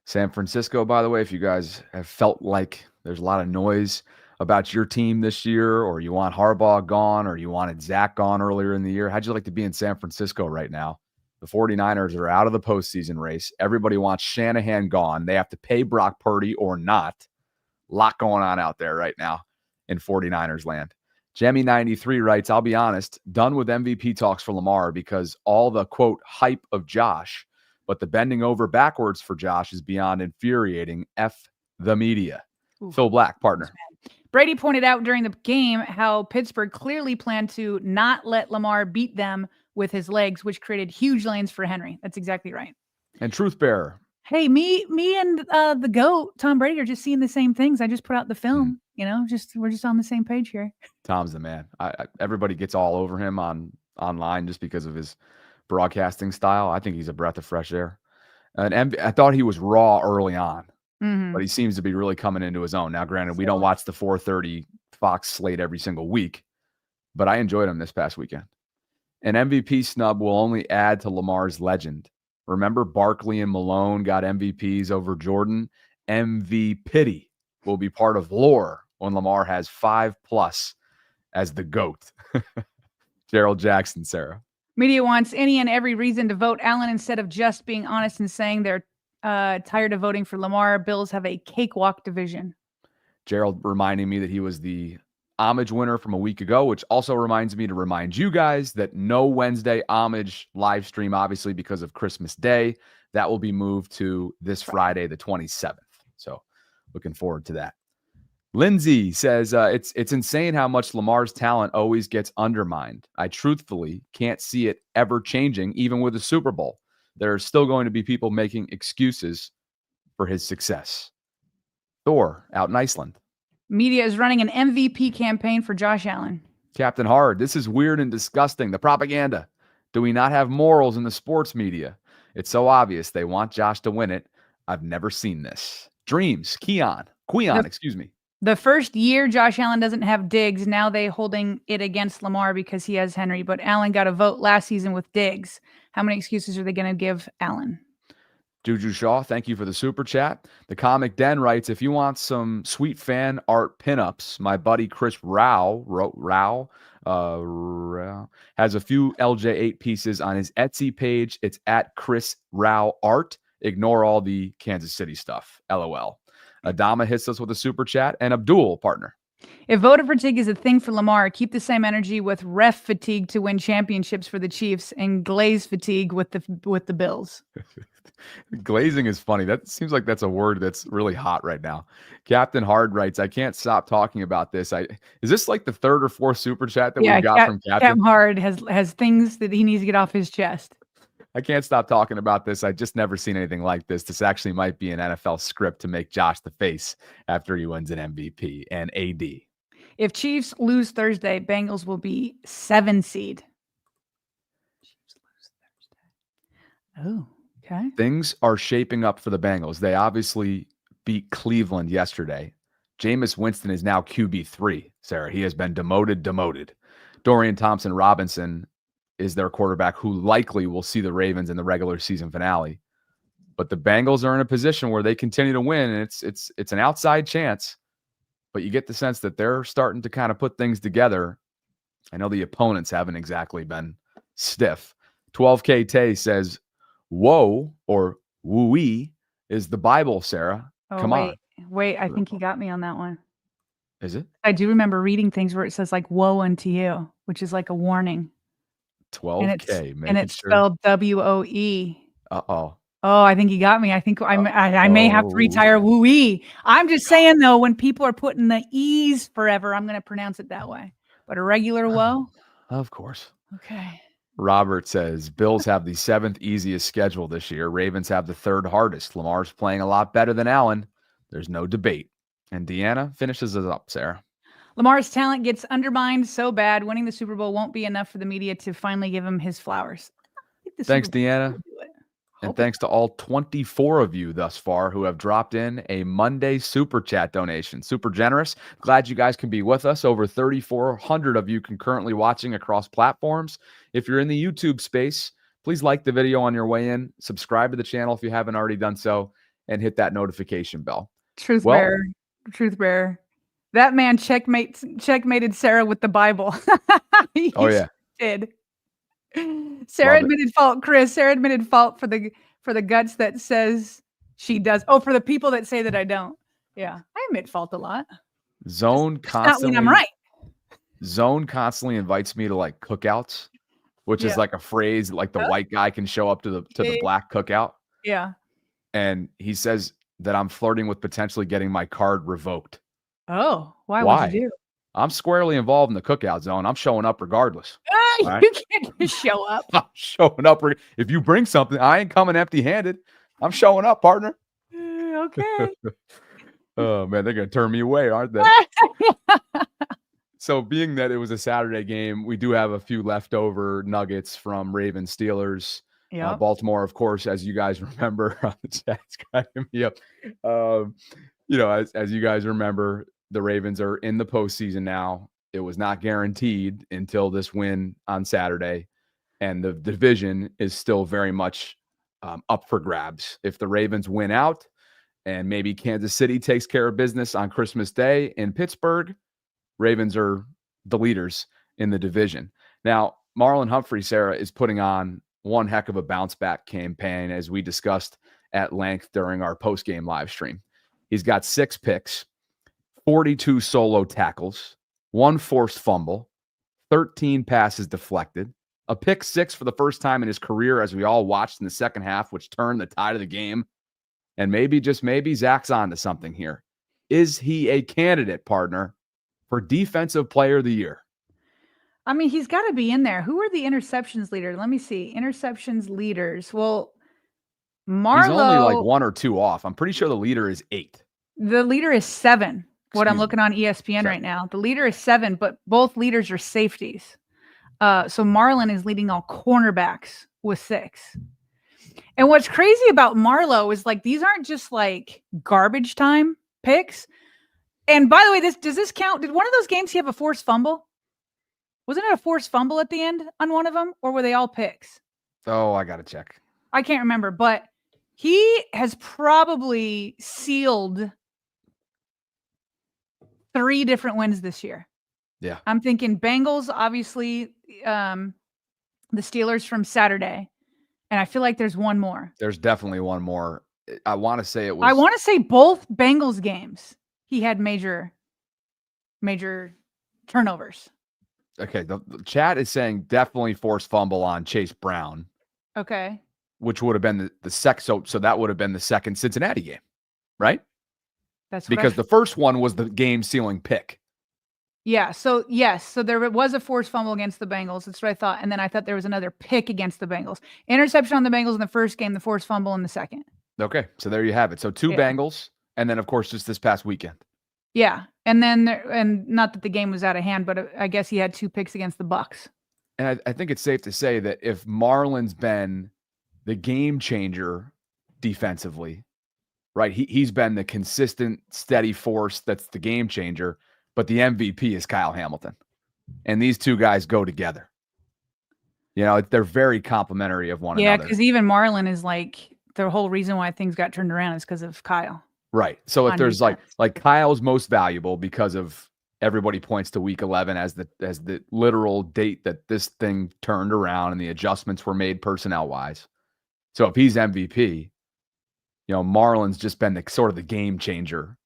San Francisco, by the way, if you guys have felt like there's a lot of noise about your team this year, or you want Harbaugh gone, or you wanted Zach gone earlier in the year, how'd you like to be in San Francisco right now? The 49ers are out of the postseason race. Everybody wants Shanahan gone. They have to pay Brock Purdy or not. Lot going on out there right now in 49ers land. Jemmy93 writes, I'll be honest, done with MVP talks for Lamar because all the, quote, hype of Josh, but the bending over backwards for Josh is beyond infuriating. F the media. Ooh. Phil Black, partner. Brady pointed out during the game how Pittsburgh clearly planned to not let Lamar beat them with his legs, which created huge lanes for Henry. That's exactly right. And Truth Bearer. Hey, me and the GOAT, Tom Brady, are just seeing the same things. I just put out the film. We're just on the same page here. Tom's the man. Everybody gets all over him online just because of his broadcasting style. I think he's a breath of fresh air. And I thought he was raw early on. But he seems to be really coming into his own. Now, granted, we don't watch the 4:30 Fox slate every single week, but I enjoyed him this past weekend. An MVP snub will only add to Lamar's legend. Remember, Barkley and Malone got MVPs over Jordan? MVP will be part of lore when Lamar has 5+ as the GOAT. Gerald Jackson, Sarah. Media wants any and every reason to vote Allen instead of just being honest and saying they're tired of voting for Lamar. Bills have a cakewalk division. Gerald reminding me that he was the homage winner from a week ago, which also reminds me to remind you guys that no Wednesday homage live stream, obviously because of Christmas Day. That will be moved to this Friday, the 27th. So looking forward to that. Lindsay says, it's insane how much Lamar's talent always gets undermined. I truthfully can't see it ever changing, even with a Super Bowl. There are still going to be people making excuses for his success. Thor out in Iceland. Media is running an MVP campaign for Josh Allen. Captain Hard, this is weird and disgusting. The propaganda. Do we not have morals in the sports media? It's so obvious they want Josh to win it. I've never seen this. Dreams. Queon, excuse me. The first year Josh Allen doesn't have Diggs, now they holding it against Lamar because he has Henry. But Allen got a vote last season with Diggs. How many excuses are they going to give Allen? Juju Shaw, thank you for the super chat. The Comic Den writes, if you want some sweet fan art pinups, my buddy Chris Rao has a few LJ8 pieces on his Etsy page. It's at Chris Rao Art. Ignore all the Kansas City stuff. LOL. Adama hits us with a super chat, and Abdul, partner. If voter fatigue is a thing for Lamar, keep the same energy with ref fatigue to win championships for the Chiefs and glaze fatigue with the Bills. Glazing is funny. That seems like that's a word that's really hot right now. Captain Hard writes, I can't stop talking about this. Is this like the third or fourth super chat that we got from Captain? Captain Hard has things that he needs to get off his chest. I can't stop talking about this. I just never seen anything like this. This actually might be an NFL script to make Josh the face after he wins an MVP and AD. If Chiefs lose Thursday, Bengals will be 7 seed. Chiefs lose Thursday. Oh. Okay. Things are shaping up for the Bengals. They obviously beat Cleveland yesterday. Jameis Winston is now QB3, Sarah. He has been demoted. Dorian Thompson-Robinson is their quarterback who likely will see the Ravens in the regular season finale. But the Bengals are in a position where they continue to win, and it's an outside chance. But you get the sense that they're starting to kind of put things together. I know the opponents haven't exactly been stiff. 12K Tay says, whoa, or woo-wee is the Bible, Sarah. Come on. Wait, I think he got me on that one. Is it? I do remember reading things where it says like woe unto you, which is like a warning. 12K. And it's spelled W-O-E. Uh-oh. Oh, I think he got me. I think I may have to retire woo-wee. I'm just saying, though, when people are putting the E's forever, I'm going to pronounce it that way. But a regular woe? Of course. Okay. Robert says, Bills have the 7th easiest schedule this year. Ravens have the 3rd hardest. Lamar's playing a lot better than Allen. There's no debate. And Deanna finishes us up, Sarah. Lamar's talent gets undermined so bad, winning the Super Bowl won't be enough for the media to finally give him his flowers. Thanks, Deanna. And thanks to all 24 of you thus far who have dropped in a Monday super chat donation. Super generous. Glad you guys can be with us. Over 3,400 of you concurrently watching across platforms. If you're in the YouTube space, please like the video on your way in. Subscribe to the channel if you haven't already done so. And hit that notification bell. Truth bearer. That man checkmated Sarah with the Bible. Oh, yeah. Did. Sarah admitted fault, Chris. Sarah admitted fault for the guts that says she does. Oh, for the people that say that I don't. Yeah, I admit fault a lot. Zone constantly. Not when I'm right. Zone constantly invites me to like cookouts, which is like a phrase like the white guy can show up to the black cookout. Yeah. And he says that I'm flirting with potentially getting my card revoked. Oh, why? What'd you do? I'm squarely involved in the cookout zone. I'm showing up regardless. You can't just show up. I'm showing up. If you bring something, I ain't coming empty-handed. I'm showing up, partner. Okay. Oh, man, they're going to turn me away, aren't they? So being that it was a Saturday game, we do have a few leftover nuggets from Ravens Steelers. Yeah. Baltimore, of course, as you guys remember, on the chat's cracking me up. As you guys remember, the Ravens are in the postseason now. It was not guaranteed until this win on Saturday, and the division is still very much up for grabs. If the Ravens win out and maybe Kansas City takes care of business on Christmas Day in Pittsburgh, Ravens are the leaders in the division. Now, Marlon Humphrey, Sarah, is putting on one heck of a bounce-back campaign, as we discussed at length during our post-game live stream. He's got 6 picks, 42 solo tackles, 1 forced fumble, 13 passes deflected, a pick 6 for the first time in his career, as we all watched in the second half, which turned the tide of the game. And maybe, just maybe, Zach's on to something here. Is he a candidate, partner, for Defensive Player of the Year? I mean, he's got to be in there. Who are the interceptions leaders? Let me see. Interceptions leaders. Well, Marlowe. He's only like 1 or 2 off. I'm pretty sure the leader is 8. The leader is 7. I'm looking on ESPN right now. The leader is 7, but both leaders are safeties. So Marlon is leading all cornerbacks with 6. And what's crazy about Marlowe is like these aren't just like garbage time picks. And by the way, does this count? Did one of those games he have a forced fumble? Wasn't it a forced fumble at the end on one of them, or were they all picks? Oh, I got to check. I can't remember, but he has probably sealed 3 different wins this year. Yeah. I'm thinking Bengals, obviously, the Steelers from Saturday, and I feel like there's one more. There's definitely one more. I want to say it was. I want to say both Bengals games he had major turnovers. Okay, the chat is saying definitely forced fumble on Chase Brown. Okay. Which would have been the second. So that would have been the second Cincinnati game, right? That's because the first one was the game-sealing pick. Yeah. So yes. So there was a forced fumble against the Bengals. That's what I thought. And then I thought there was another pick against the Bengals. Interception on the Bengals in the first game. The forced fumble in the second. Okay, so there you have it. So 2 Bengals, and then of course just this past weekend. Yeah, and then and not that the game was out of hand, but I guess he had 2 picks against the Bucs. And I think it's safe to say that if Marlon's been the game changer defensively, right? He's been the consistent, steady force that's the game changer, but the MVP is Kyle Hamilton. And these 2 guys go together. You know, they're very complimentary of one another. Yeah, because even Marlon is like the whole reason why things got turned around is because of Kyle. Right. So if there's defense. like Kyle's most valuable because of everybody points to week 11 as the literal date that this thing turned around and the adjustments were made personnel wise. So if he's MVP, you know, Marlon's just been the sort of the game changer,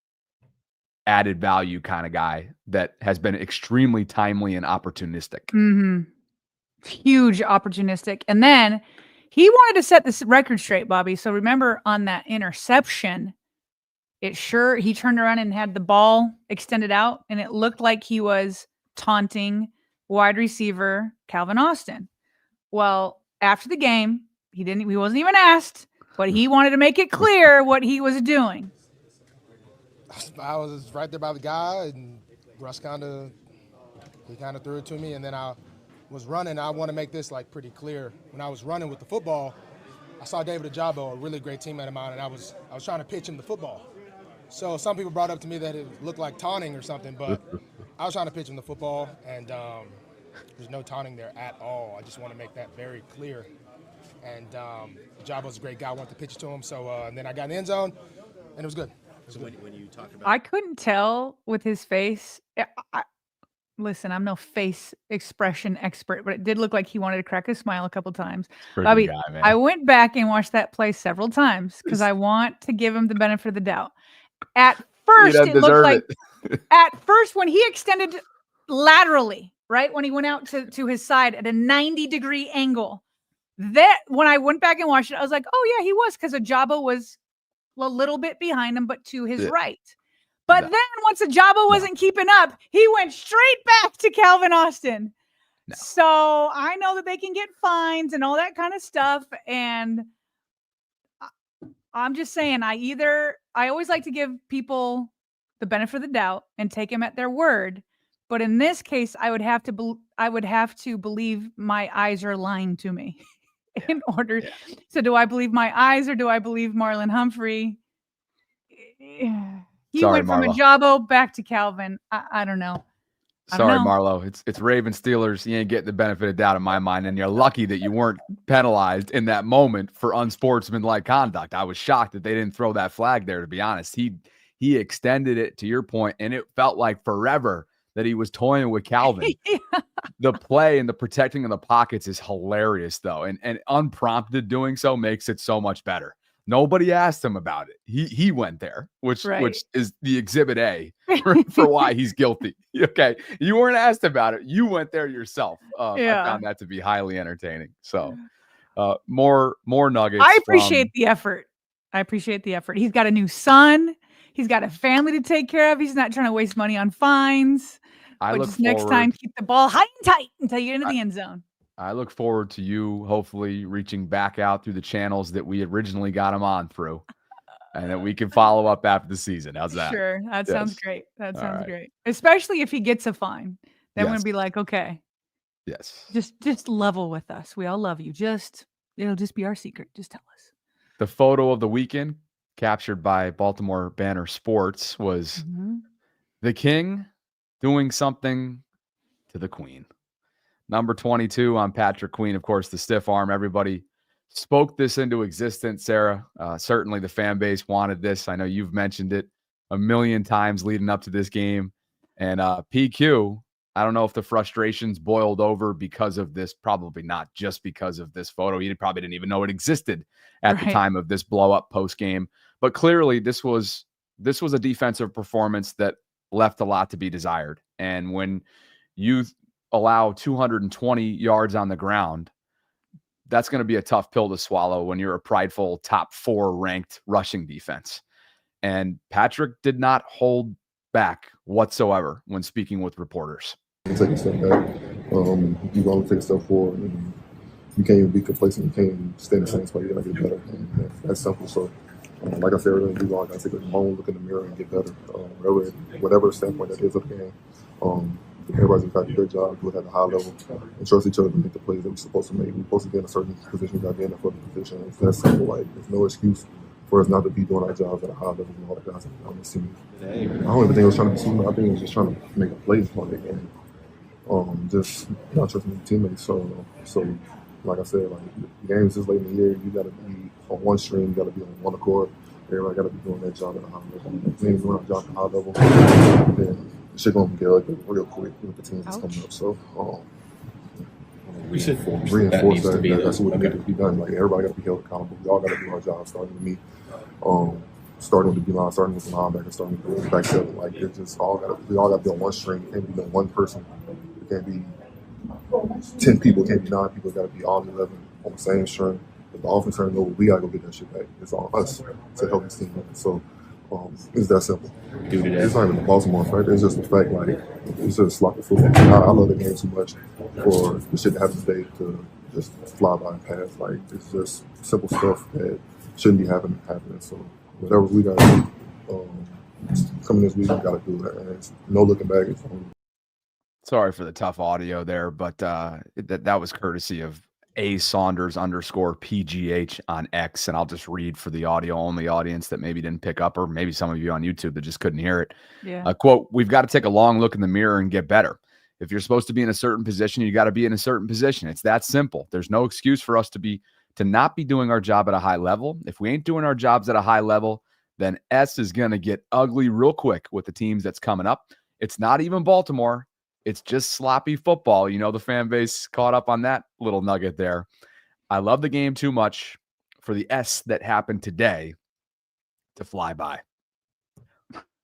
added value kind of guy that has been extremely timely and opportunistic. Mm-hmm. Huge opportunistic. And then he wanted to set this record straight, Bobby. So remember on that interception, he turned around and had the ball extended out, and it looked like he was taunting wide receiver Calvin Austin. Well, after the game, he wasn't even asked, but he wanted to make it clear what he was doing. I was right there by the guy, and Russ kind of threw it to me, and then I was running. I want to make this like pretty clear. When I was running with the football, I saw David Ajabo, a really great teammate of mine, and I was trying to pitch him the football. So some people brought up to me that it looked like taunting or something, but I was trying to pitch him the football, and there's no taunting there at all. I just want to make that very clear. And Ajabo's a great guy. I wanted to pitch it to him. So and then I got in the end zone, and it was good. When you talk about, I couldn't tell with his face. Listen, I'm no face expression expert, but it did look like he wanted to crack a smile a couple times. Bobby, guy, man. I went back and watched that play several times because I want to give him the benefit of the doubt. At first, it looked like at first when he extended laterally, right? When he went out to his side at a 90-degree angle, that when I went back and watched it, I was like, oh yeah, he was, because Ajabo was a little bit behind him, but to his right. But then once Ajabo wasn't keeping up, he went straight back to Calvin Austin. No. So I know that they can get fines and all that kind of stuff. And I'm just saying, I always like to give people the benefit of the doubt and take them at their word. But in this case, I would have to believe my eyes are lying to me in order. Yeah. So do I believe my eyes or do I believe Marlon Humphrey? He went from Ajabo back to Calvin. I don't know. Sorry, Marlo. It's Ravens Steelers. You ain't getting the benefit of doubt in my mind, and you're lucky that you weren't penalized in that moment for unsportsmanlike conduct. I was shocked that they didn't throw that flag there, to be honest. He extended it, to your point, and it felt like forever that he was toying with Calvin. Yeah. The play and the protecting of the pockets is hilarious, though, and unprompted doing so makes it so much better. Nobody asked him about it. He went there, which is the exhibit A for why he's guilty. Okay. You weren't asked about it. You went there yourself. I found that to be highly entertaining. So more nuggets. I appreciate the effort. He's got a new son. He's got a family to take care of. He's not trying to waste money on fines. Next time, keep the ball high and tight until you get into the end zone. I look forward to you hopefully reaching back out through the channels that we originally got him on through, and that we can follow up after the season. How's that? Sure. That sounds great. That sounds great. Especially if he gets a fine. Then we'll be like, okay. Yes. Just level with us. We all love you. It'll just be our secret. Just tell us. The photo of the weekend captured by Baltimore Banner Sports was The king doing something to the queen. Number 22 on Patrick Queen, of course, the stiff arm. Everybody spoke this into existence, Sarah. Certainly the fan base wanted this. I know you've mentioned it a million times leading up to this game. And PQ, I don't know if the frustrations boiled over because of this. Probably not just because of this photo. He probably didn't even know it existed at the time of this blow up post game. But clearly this was a defensive performance that left a lot to be desired. And when you allow 220 yards on the ground, that's going to be a tough pill to swallow when you're a prideful top 4 ranked rushing defense. And Patrick did not hold back whatsoever when speaking with reporters. You take a step back, you go and take a step forward, and you can't even be complacent. You can't even stay in the same spot. You gotta get better. And that's simple. So, like I said earlier, you all gotta take a moment, look in the mirror, and get better. Whatever standpoint that is of the game. Everybody's got to do their job, do it at a high level, and trust each other to make the plays that we're supposed to make. We're supposed to be in a certain position, we got to be in a certain position. It's that simple. Like, there's no excuse for us not to be doing our jobs at a high level with all the guys on this team. I don't even think it was trying to be too much. I think it was just trying to make a play for it and just not trusting your teammates. So like I said, like the game is this late in the year, you got to be on one stream, you got to be on one accord. Everybody got to be doing their job at a high level. If we ain't doing our job at a high level, then shit gonna get ugly real quick with the teams that's coming up. So reinforce that. That's what needs to be done. Like everybody got to be held accountable. We all got to do our job, starting with me, starting with the B-line, starting with the linebacker, starting with the back seven. Like it's just we all got to be on one string. It can't be one person. It can't be 10 people. It can't be 9 people. It got to be all 11 on the same string. If the offense turns over, we got to go get that shit back. It's on us to help this team win. So. It's that simple. It's not even the Baltimore fact. It's just the fact, like, it's just sloppy football. I love the game too much for the shit that happened today to just fly by and pass. Like, it's just simple stuff that shouldn't be happening. So, whatever we got to do coming this week, we got to do that. And it's no looking back. Sorry for the tough audio there, but that was courtesy of @Saunders_PGH on X, and I'll just read for the audio-only audience that maybe didn't pick up, or maybe some of you on YouTube that just couldn't hear it. Yeah. Quote, "We've got to take a long look in the mirror and get better. If you're supposed to be in a certain position, you got to be in a certain position. It's that simple. There's no excuse for us to not be doing our job at a high level. If we ain't doing our jobs at a high level, then S is going to get ugly real quick with the teams that's coming up. It's not even Baltimore. It's just sloppy football." You know, the fan base caught up on that little nugget there. I love the game too much for the S that happened today to fly by.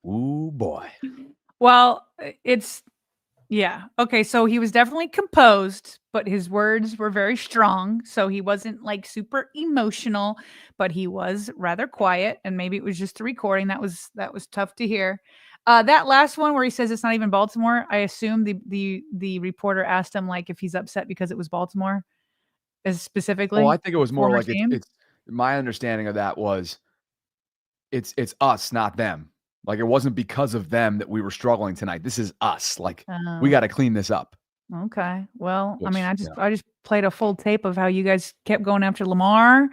Ooh, boy. Well, yeah. Okay, so he was definitely composed, but his words were very strong. So he wasn't like super emotional, but he was rather quiet. And maybe it was just the recording that was tough to hear. That last one where he says it's not even Baltimore, I assume the reporter asked him like if he's upset because it was Baltimore, as specifically. Oh, I think it was more like team. it's my understanding of that was it's us, not them. Like it wasn't because of them that we were struggling tonight. This is us. Like we got to clean this up. Okay. Well, I mean, I just played a full tape of how you guys kept going after Lamar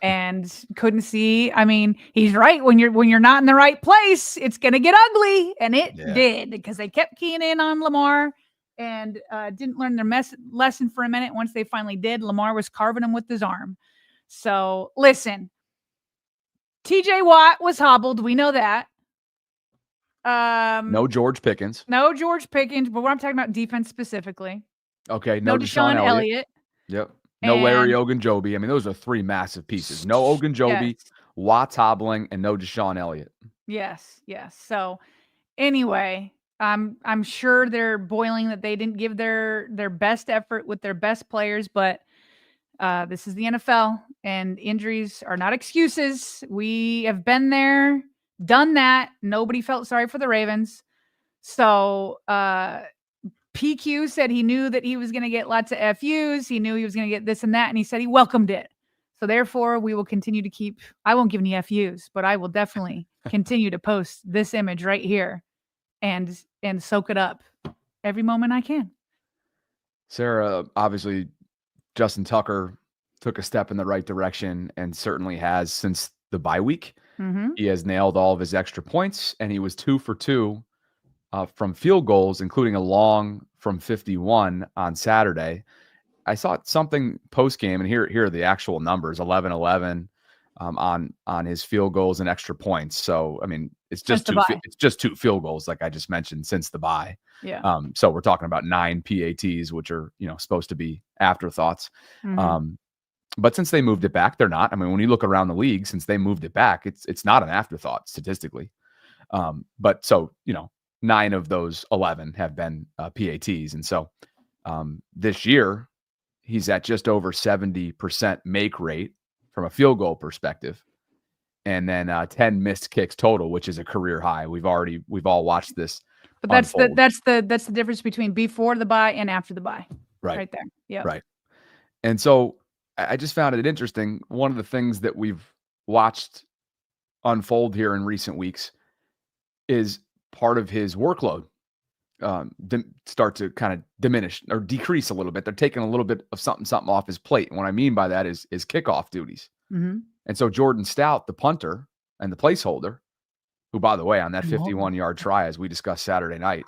and couldn't see. I mean, he's right. When you're not in the right place, it's gonna get ugly, and it did, because they kept keying in on Lamar and didn't learn their lesson for a minute. Once they finally did, Lamar was carving him with his arm. So listen, TJ Watt was hobbled. We know that. No George Pickens. No George Pickens, but what I'm talking about defense specifically. Okay. No Deshaun Elliott. Yep. No Larry Ogunjobi. I mean, those are 3 massive pieces. No Ogunjobi, Watts hobbling, and no Deshaun Elliott. Yes. So anyway, I'm sure they're boiling that they didn't give their best effort with their best players, but this is the NFL, and injuries are not excuses. We have been there, done that. Nobody felt sorry for the Ravens. So PQ said he knew that he was going to get lots of FUs. He knew he was going to get this and that, and he said he welcomed it. So therefore, we will continue to I won't give any FUs, but I will definitely continue to post this image right here and soak it up every moment I can. Sarah, obviously, Justin Tucker took a step in the right direction and certainly has since the bye week. Mm-hmm. He has nailed all of his extra points, and he was 2 for 2 from field goals, including a long from 51 on Saturday. I saw something post game, and here are the actual numbers: 11-11 on his field goals and extra points. So I mean, it's just two field goals, like I just mentioned, since the bye. Yeah. So we're talking about 9 PATs, which are supposed to be afterthoughts. But since they moved it back, they're not. I mean, when you look around the league, since they moved it back, it's not an afterthought statistically. But so 9 of those 11 have been PATs, and so this year he's at just over 70% make rate from a field goal perspective, and then 10 missed kicks total, which is a career high. We've all watched this. But that's the difference between before the bye and after the bye. Right there. Yeah. Right. And so I just found it interesting. One of the things that we've watched unfold here in recent weeks is part of his workload start to kind of diminish or decrease a little bit. They're taking a little bit of something off his plate. And what I mean by that is kickoff duties. Mm-hmm. And so Jordan Stout, the punter and the placeholder, who, by the way, on that 51-yard try, as we discussed Saturday night,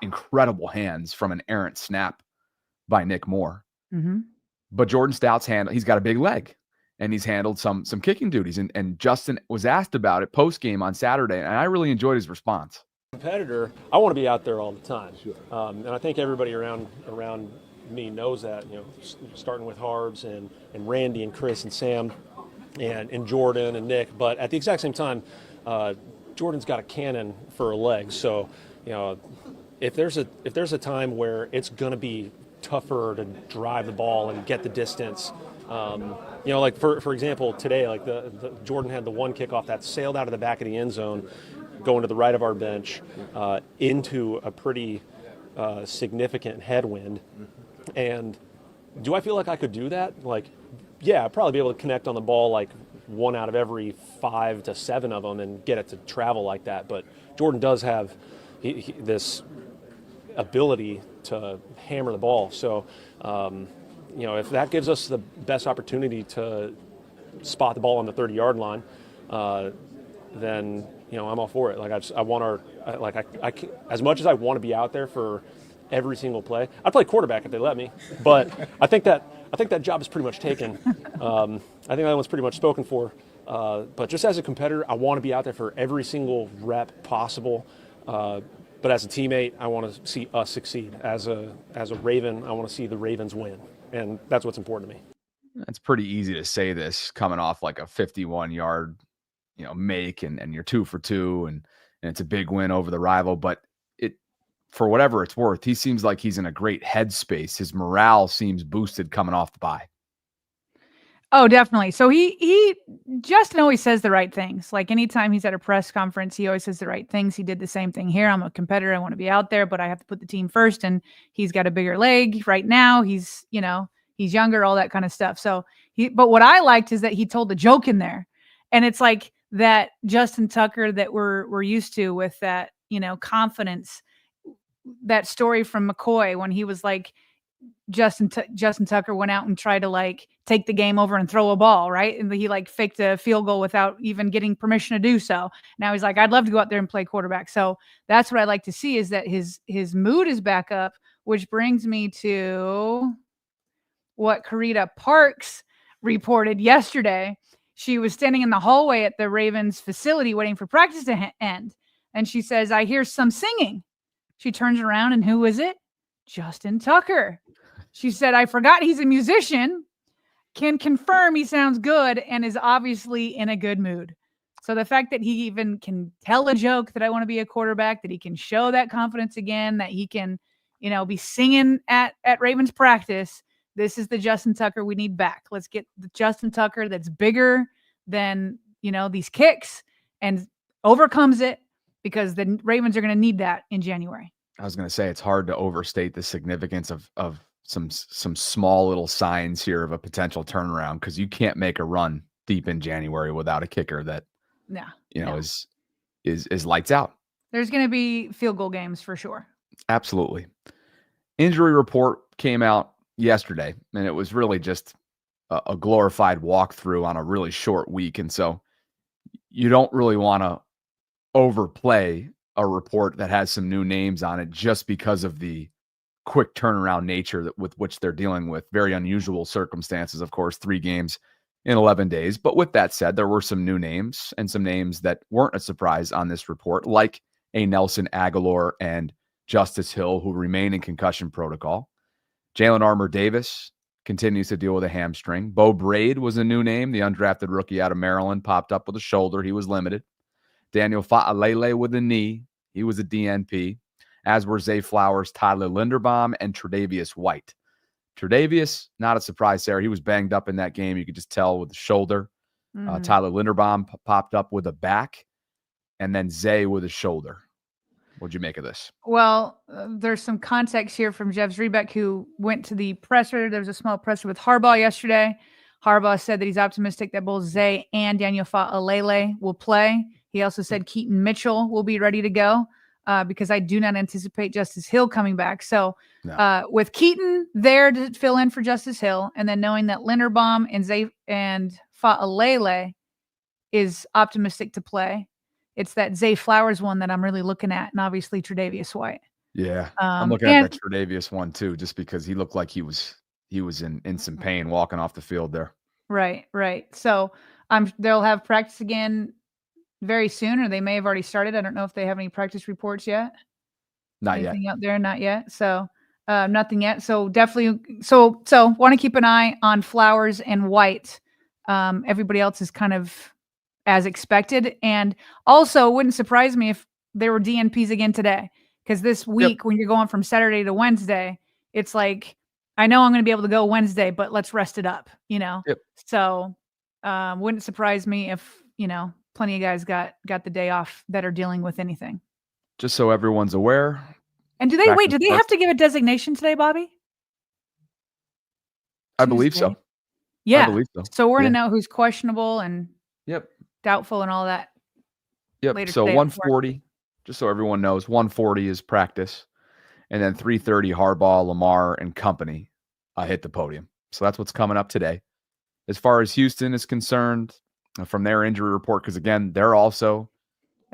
incredible hands from an errant snap by Nick Moore. Mm-hmm. But Jordan Stout's he's got a big leg, and he's handled some kicking duties. And Justin was asked about it post game on Saturday, and I really enjoyed his response. Competitor, I want to be out there all the time. And I think everybody around me knows that, starting with Harbs and Randy and Chris and Sam and Jordan and Nick. But at the exact same time, Jordan's got a cannon for a leg. So, if there's a time where it's going to be tougher to drive the ball and get the distance, like for example, today, like the Jordan had the one kickoff that sailed out of the back of the end zone, going to the right of our bench into a pretty significant headwind. And do I feel like I could do that? Like, yeah, I'd probably be able to connect on the ball like 1 out of every 5 to 7 of them and get it to travel like that. But Jordan does have this ability to hammer the ball. So, if that gives us the best opportunity to spot the ball on the 30-yard line, then I'm all for it. Like I want as much as I want to be out there for every single play. I'd play quarterback if they let me, but I think that job is pretty much taken. I think that one's pretty much spoken for. But just as a competitor, I want to be out there for every single rep possible. But as a teammate, I want to see us succeed. As a Raven, I want to see the Ravens win, and that's what's important to me. It's pretty easy to say this coming off like a 51-yard, make, and you're 2 for 2, and it's a big win over the rival. But for whatever it's worth, he seems like he's in a great headspace. His morale seems boosted coming off the bye. Oh, definitely. So he Justin always says the right things. Like anytime he's at a press conference, he always says the right things. He did the same thing here. I'm a competitor. I want to be out there, but I have to put the team first. And he's got a bigger leg right now. He's younger, all that kind of stuff. So but what I liked is that he told the joke in there, and it's like that Justin Tucker that we're used to with that, confidence. That story from McCoy when he was like, Justin Tucker went out and tried to like take the game over and throw a ball, right? And he like faked a field goal without even getting permission to do so. Now he's like, I'd love to go out there and play quarterback. So that's what I like to see, is that his mood is back up, which brings me to what Karita Parks reported yesterday. She was standing in the hallway at the Ravens facility waiting for practice to end. And she says, I hear some singing. She turns around, and who is it? Justin Tucker. She said, I forgot he's a musician, can confirm he sounds good, and is obviously in a good mood. So the fact that he even can tell a joke that I want to be a quarterback, that he can show that confidence again, that he can, be singing at Ravens practice, this is the Justin Tucker we need back. Let's get the Justin Tucker that's bigger than, these kicks and overcomes it, because the Ravens are going to need that in January. I was going to say, it's hard to overstate the significance of some small little signs here of a potential turnaround, because you can't make a run deep in January without a kicker that, is lights out. There's going to be field goal games for sure. Absolutely. Injury report came out yesterday, and it was really just a glorified walkthrough on a really short week. And so you don't really want to overplay a report that has some new names on it just because of the quick turnaround nature with which they're dealing with. Very unusual circumstances, of course, 3 games in 11 days. But with that said, there were some new names and some names that weren't a surprise on this report, like a Nelson Aguilar and Justice Hill, who remain in concussion protocol. Jalen Armour-Davis continues to deal with a hamstring. Bo Braid was a new name. The undrafted rookie out of Maryland popped up with a shoulder. He was limited. Daniel Fa'alele with a knee. He was a DNP, as were Zay Flowers, Tyler Linderbaum, and Tre'Davious White. Tre'Davious, not a surprise, Sarah. He was banged up in that game. You could just tell with the shoulder. Tyler Linderbaum popped up with a back, and then Zay with a shoulder. What'd you make of this? Well, there's some context here from Jeff Zrebeck, who went to the presser. There was a small presser with Harbaugh yesterday. Harbaugh said that he's optimistic that both Zay and Daniel Fa'alele will play. He also said Keaton Mitchell will be ready to go because I do not anticipate Justice Hill coming back. So with Keaton there to fill in for Justice Hill, and then knowing that Linderbaum and Zay and Fa'alele is optimistic to play, it's that Zay Flowers one that I'm really looking at, and obviously Tre'Davious White. Yeah, I'm looking at that Tre'Davious one too, just because he looked like he was in some pain walking off the field there. Right. So they'll have practice again very soon, or they may have already started. I don't know if they have any practice reports yet. Anything out there? Not yet. So nothing yet. So definitely. So want to keep an eye on Flowers and White. Everybody else is kind of as expected, and also wouldn't surprise me if there were DNPs again today, because this week when you're going from Saturday to Wednesday, it's like, I know I'm going to be able to go Wednesday, but let's rest it up, So wouldn't surprise me if, plenty of guys got the day off that are dealing with anything. Just so everyone's aware. And do they have to give a designation today, Bobby? I believe so. Yeah. I believe so. So we're going to know who's questionable and doubtful and all that. Later So today 1:40, just so everyone knows, 1:40 is practice. And then 3:30, Harbaugh, Lamar, and company hit the podium. So that's what's coming up today. As far as Houston is concerned, from their injury report, because again, they're also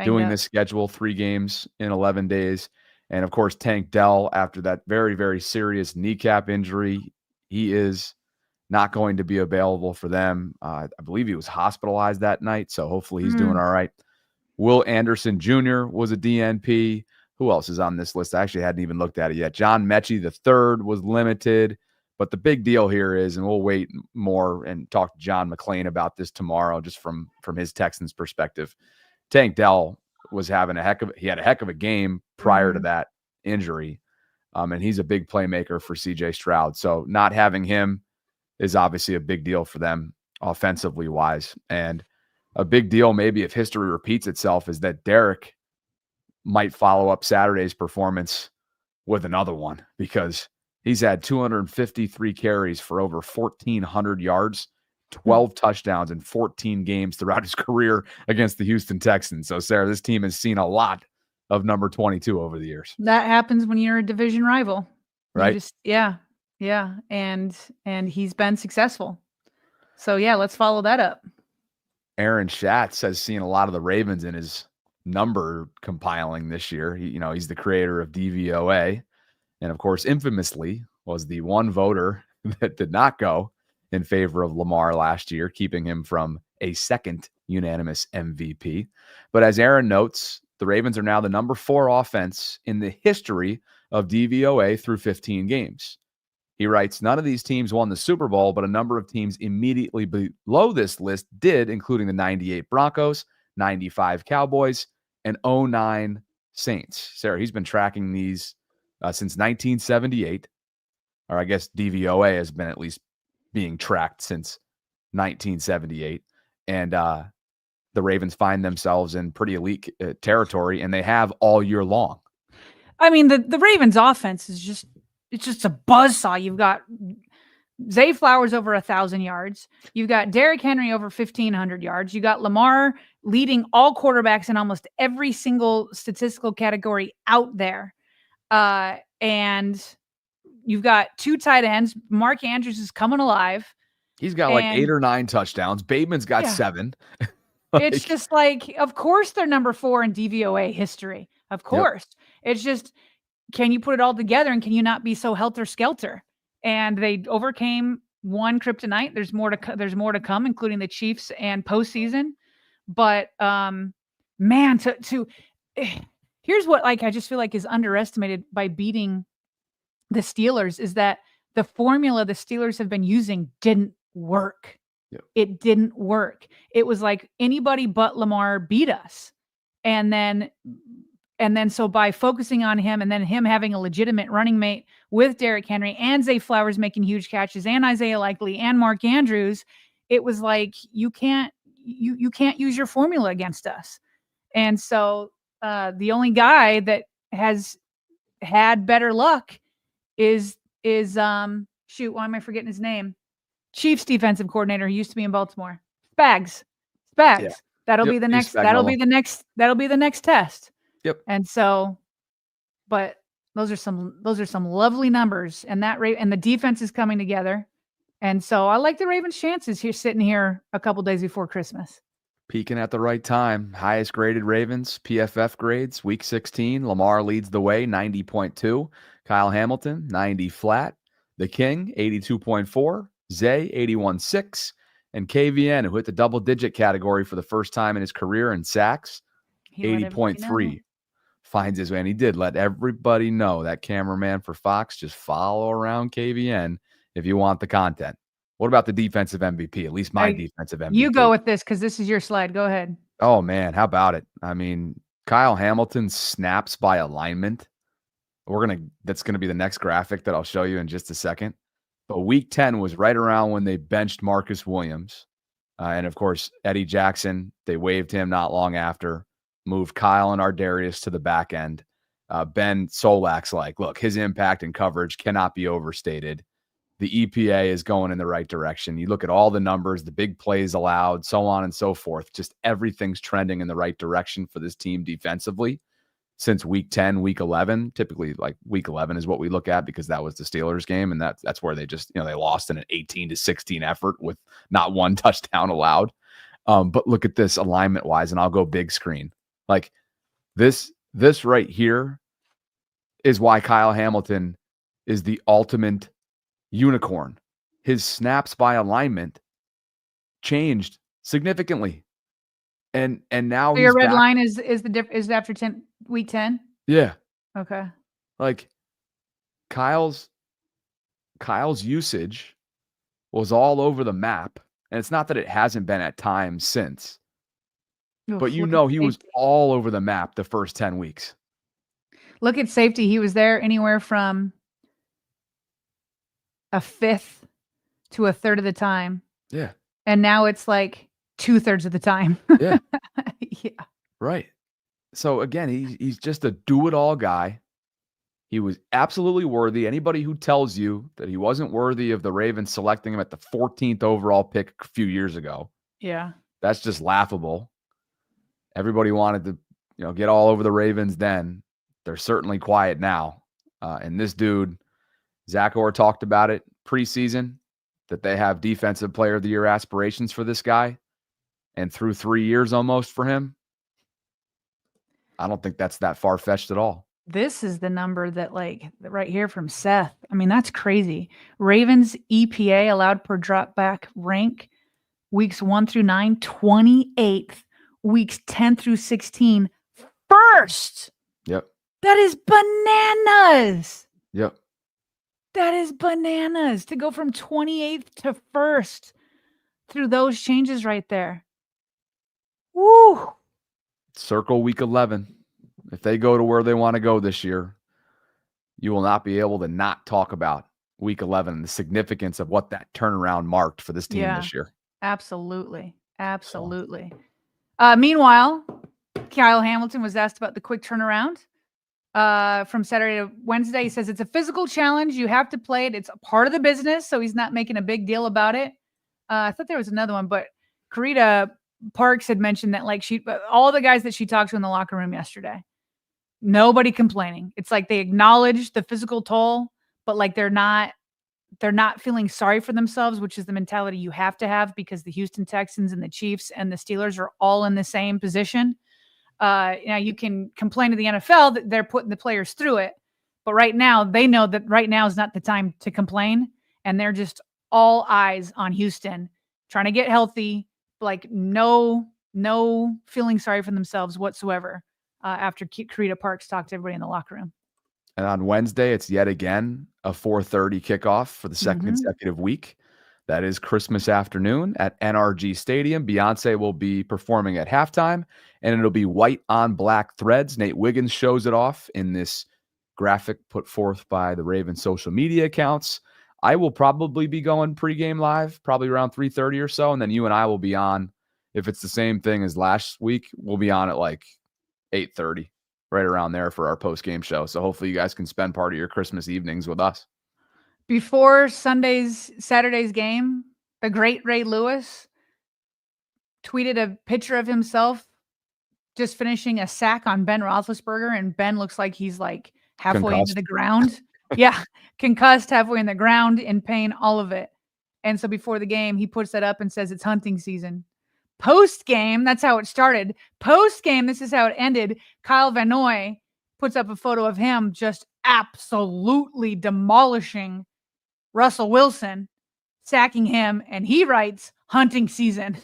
doing this schedule, 3 games in 11 days. And of course, Tank Dell, after that very, very serious kneecap injury, he is not going to be available for them. I believe he was hospitalized that night, so hopefully he's doing all right. Will Anderson Jr. was a DNP. Who else is on this list? I actually hadn't even looked at it yet. John Mechie III was limited. But the big deal here is, and we'll wait more and talk to John McClain about this tomorrow, just from his Texans perspective. Tank Dell was having a heck of a game prior to that injury. And he's a big playmaker for CJ Stroud. So not having him is obviously a big deal for them offensively wise. And a big deal, maybe if history repeats itself, is that Derek might follow up Saturday's performance with another one, because he's had 253 carries for over 1,400 yards, 12 touchdowns in 14 games throughout his career against the Houston Texans. So, Sarah, this team has seen a lot of number 22 over the years. That happens when you're a division rival. Right? Yeah. And he's been successful. So, yeah, let's follow that up. Aaron Schatz has seen a lot of the Ravens in his number compiling this year. He's the creator of DVOA. And of course, infamously was the one voter that did not go in favor of Lamar last year, keeping him from a second unanimous MVP. But as Aaron notes, the Ravens are now the number 4 offense in the history of DVOA through 15 games. He writes, none of these teams won the Super Bowl, but a number of teams immediately below this list did, including the 98 Broncos, 95 Cowboys, and 09 Saints. Sarah, he's been tracking these since 1978, or I guess DVOA has been at least being tracked since 1978. And the Ravens find themselves in pretty elite territory, and they have all year long. I mean, the Ravens offense is just a buzzsaw. You've got Zay Flowers over 1,000 yards. You've got Derrick Henry over 1,500 yards. You got Lamar leading all quarterbacks in almost every single statistical category out there. And you've got 2 tight ends. Mark Andrews is coming alive. He's got like 8 or 9 touchdowns. Bateman's got 7. It's just like, of course they're number 4 in DVOA history. Of course. It's just, can you put it all together and can you not be so helter-skelter? And they overcame one kryptonite. There's more to come, including the Chiefs and postseason. But man, here's what I just feel like is underestimated by beating the Steelers is that the formula the Steelers have been using didn't work. Yep. It didn't work. It was like anybody but Lamar beat us. And then so by focusing on him and then him having a legitimate running mate with Derrick Henry and Zay Flowers making huge catches and Isaiah Likely and Mark Andrews, it was like you can't use your formula against us. And so the only guy that has had better luck is shoot, why am I forgetting his name? Chiefs defensive coordinator. He used to be in Baltimore. Spags. Yeah. That'll be the next test. Yep. And so, but those are some lovely numbers, and and the defense is coming together. And so I like the Ravens' chances here sitting here a couple days before Christmas. Peaking at the right time. Highest graded Ravens, PFF grades, week 16. Lamar leads the way, 90.2. Kyle Hamilton, 90 flat. The King, 82.4. Zay, 81.6. And KVN, who hit the double-digit category for the first time in his career in sacks, 80.3. Finds his way. And he did let everybody know, that cameraman for Fox, just follow around KVN if you want the content. What about the defensive MVP? At least my defensive MVP. You go with this because this is your slide. Go ahead. Oh, man. How about it? I mean, Kyle Hamilton snaps by alignment. That's going to be the next graphic that I'll show you in just a second. But week 10 was right around when they benched Marcus Williams. And of course, Eddie Jackson, they waived him not long after, moved Kyle and Ardarius to the back end. Ben Solak's like, look, his impact and coverage cannot be overstated. The EPA is going in the right direction. You look at all the numbers, the big plays allowed, so on and so forth. Just everything's trending in the right direction for this team defensively since week 10, week 11. Typically, like week 11 is what we look at because that was the Steelers game, and that's where they just, they lost in an 18-16 effort with not one touchdown allowed. But look at this alignment-wise, and I'll go big screen. Like this right here is why Kyle Hamilton is the ultimate unicorn. His snaps by alignment changed significantly, and now so your red line is after week 10. Yeah. Okay. Like Kyle's usage was all over the map, and it's not that it hasn't been at times since, but he was all over the map the first 10 weeks. Look at safety. He was there anywhere from a fifth to a third of the time. Yeah. And now it's like 2/3 of the time. Yeah. Yeah. Right. So again, he's just a do-it-all guy. He was absolutely worthy. Anybody who tells you that he wasn't worthy of the Ravens selecting him at the 14th overall pick a few years ago. Yeah. That's just laughable. Everybody wanted to, get all over the Ravens then. They're certainly quiet now. And this dude, Zach Orr talked about it preseason, that they have defensive player of the year aspirations for this guy. And through 3 years almost for him, I don't think that's that far-fetched at all. This is the number that, right here from Seth. I mean, that's crazy. Ravens EPA allowed per drop back rank, weeks 1 through 9, 28th, weeks 10 through 16, first. Yep. That is bananas. Yep. That is bananas to go from 28th to first through those changes right there. Woo. Circle week 11. If they go to where they want to go this year, you will not be able to not talk about week 11 and the significance of what that turnaround marked for this team this year. Absolutely. Absolutely. Meanwhile, Kyle Hamilton was asked about the quick turnaround from Saturday to Wednesday. He says it's a physical challenge. You have to play it. It's a part of the business, so he's not making a big deal about it. I thought there was another one, but Karita Parks had mentioned that all the guys that she talked to in the locker room yesterday, nobody complaining. It's like they acknowledge the physical toll, but they're not feeling sorry for themselves, which is the mentality you have to have because the Houston Texans and the Chiefs and the Steelers are all in the same position. Now you can complain to the NFL that they're putting the players through it, but right now they know that right now is not the time to complain, and they're just all eyes on Houston, trying to get healthy, like no feeling sorry for themselves whatsoever. After Karita Parks talked to everybody in the locker room. And on Wednesday, it's yet again a 4:30 kickoff for the second consecutive week. That is Christmas afternoon at NRG Stadium. Beyonce will be performing at halftime, and it'll be white on black threads. Nate Wiggins shows it off in this graphic put forth by the Ravens social media accounts. I will probably be going pregame live, probably around 3:30 or so, and then you and I will be on. If it's the same thing as last week, we'll be on at like 8:30, right around there for our post-game show. So hopefully you guys can spend part of your Christmas evenings with us. Before Saturday's game, the great Ray Lewis tweeted a picture of himself just finishing a sack on Ben Roethlisberger, and Ben looks like he's like halfway into the ground. Yeah, concussed, halfway in the ground, in pain, all of it. And so before the game, he puts that up and says it's hunting season. Post-game, that's how it started. Post-game, this is how it ended. Kyle Van Noy puts up a photo of him just absolutely demolishing Russell Wilson, sacking him, and he writes hunting season.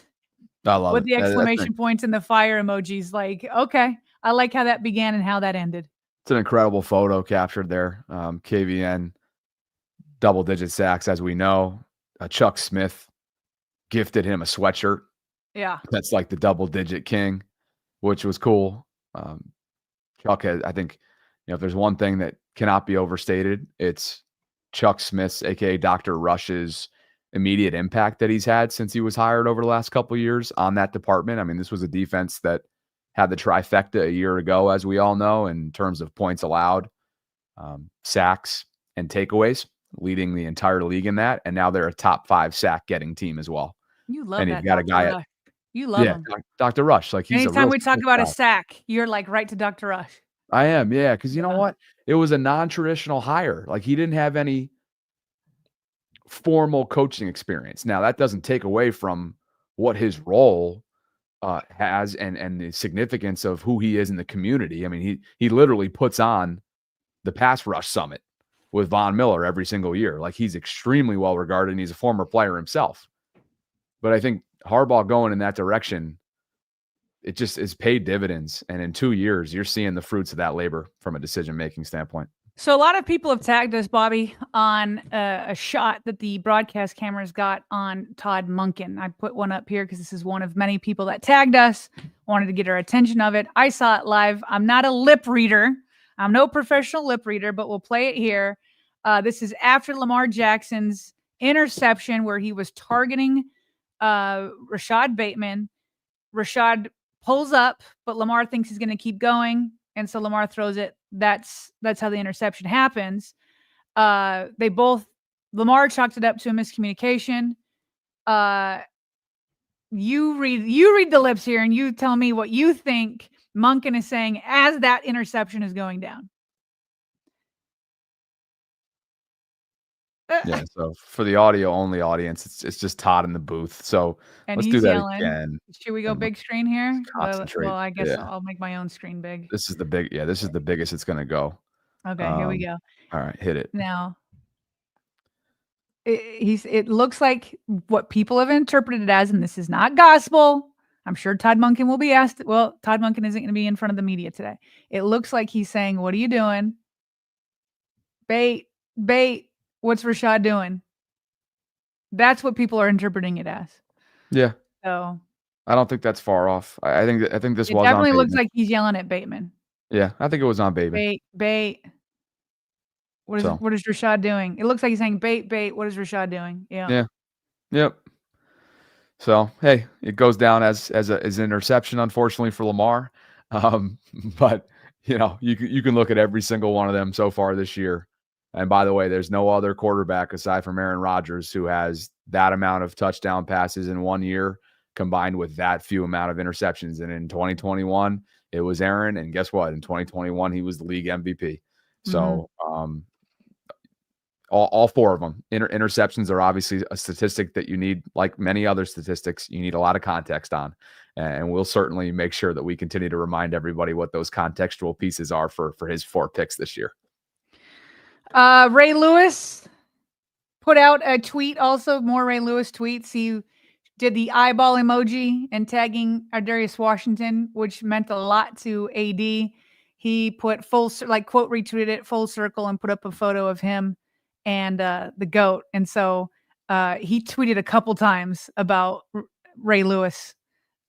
I love with it. The exclamation points and the fire emojis. Like, okay, I like how that began and how that ended. It's an incredible photo captured there. KVN, double-digit sacks, as we know. Chuck Smith gifted him a sweatshirt. Yeah. That's like the double-digit king, which was cool. Chuck has, I think, if there's one thing that cannot be overstated, it's Chuck Smith's, aka Dr. Rush's, immediate impact that he's had since he was hired over the last couple of years on that department. I mean, this was a defense that had the trifecta a year ago, as we all know, in terms of points allowed, sacks, and takeaways, leading the entire league in that. And now they're a top 5 sack getting team as well. You love and that. you've got Dr. a guy Rush. You love him. Dr. Rush. Like, he's anytime a real we talk about guy. a sack, you're like right to Dr. Rush. I am, yeah, because you know what? It was a non-traditional hire. Like, he didn't have any formal coaching experience. Now, that doesn't take away from what his role has and the significance of who he is in the community. I mean, he literally puts on the pass rush summit with Von Miller every single year. Like, he's extremely well regarded, and he's a former player himself. But I think Harbaugh going in that direction, it just is paid dividends. And in 2 years, you're seeing the fruits of that labor from a decision-making standpoint. So a lot of people have tagged us, Bobby, on a shot that the broadcast cameras got on Todd Monken. I put one up here because this is one of many people that tagged us, wanted to get our attention of it. I saw it live. I'm not a lip reader. I'm no professional lip reader, but we'll play it here. This is after Lamar Jackson's interception where he was targeting Rashad Bateman. Rashad pulls up, but Lamar thinks he's going to keep going. And so Lamar throws it. That's how the interception happens. Lamar chalked it up to a miscommunication. You read the lips here and you tell me what you think Monken is saying as that interception is going down. Yeah, so for the audio only audience, it's just Todd in the booth. So and let's he's do that yelling. Again. Should we go big screen here? Concentrate. Well, I guess Yeah. I'll make my own screen big. This is the biggest it's going to go. Okay, here we go. All right, hit it. Now, it looks like what people have interpreted it as, and this is not gospel. I'm sure Todd Monken will be asked. Well, Todd Monken isn't going to be in front of the media today. It looks like he's saying, "What are you doing? Bait. What's Rashad doing?" That's what people are interpreting it as. Yeah. So I don't think that's far off. I think this it was definitely on looks Bateman. like he's yelling at Bateman. Yeah, I think it was on Bateman. Bait. What is Rashad doing? It looks like he's saying bait. What is Rashad doing? Yeah. Yep. So, hey, it goes down as an interception, unfortunately, for Lamar. But you can look at every single one of them so far this year. And by the way, there's no other quarterback aside from Aaron Rodgers who has that amount of touchdown passes in 1 year combined with that few amount of interceptions. And in 2021, it was Aaron. And guess what? In 2021, he was the league MVP. So All four of them. Interceptions are obviously a statistic that you need, like many other statistics, you need a lot of context on. And we'll certainly make sure that we continue to remind everybody what those contextual pieces are for his 4 picks this year. Ray Lewis put out a tweet, also more Ray Lewis tweets. He did the eyeball emoji and tagging Ardarius Washington, which meant a lot to AD. He put quote retweeted it full circle and put up a photo of him and the GOAT. And so he tweeted a couple times about Ray Lewis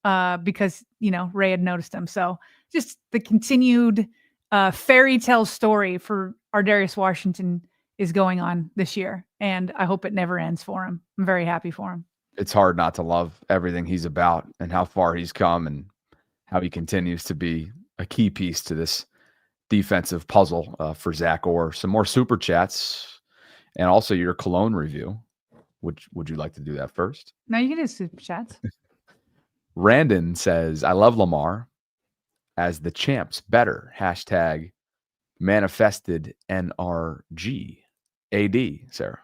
because, Ray had noticed him. So just the continued fairy tale story for Ardarius Washington is going on this year. And I hope it never ends for him. I'm very happy for him. It's hard not to love everything he's about and how far he's come and how he continues to be a key piece to this defensive puzzle for Zach Orr. Some more super chats and also your cologne review. Would you like to do that first? No, you can do super chats. Randon says, I love Lamar as the champs better. # manifested NRG. AD, Sarah.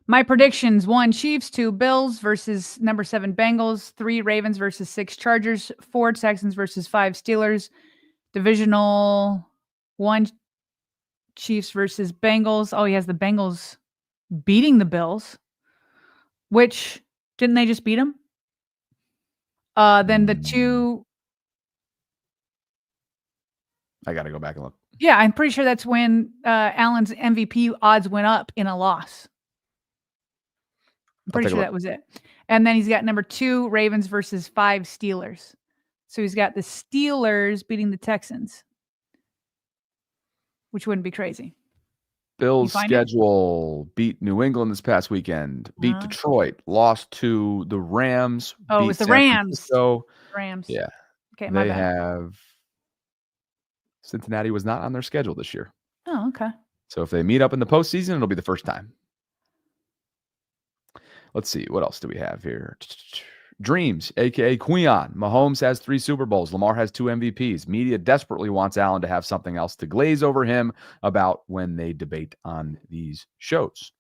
My predictions: 1, Chiefs; 2, Bills versus number 7 Bengals; 3, Ravens versus 6 Chargers; 4, Texans versus 5 Steelers; divisional 1, Chiefs versus Bengals. Oh, he has the Bengals beating the Bills, which didn't they just beat them? Then the 2. I got to go back and look. Yeah, I'm pretty sure that's when Allen's MVP odds went up in a loss. I'm pretty sure that was it. And then he's got number 2, Ravens versus 5 Steelers. So he's got the Steelers beating the Texans, which wouldn't be crazy. Bills schedule beat New England this past weekend, beat Detroit, lost to the Rams. Oh, it was the Rams. So Rams. Yeah. Okay, my They bad. have Cincinnati was not on their schedule this year. Oh, okay. So if they meet up in the postseason, it'll be the first time. Let's see. What else do we have here? Dreams, a.k.a. Queon. Mahomes has 3 Super Bowls. Lamar has 2 MVPs. Media desperately wants Allen to have something else to glaze over him about when they debate on these shows.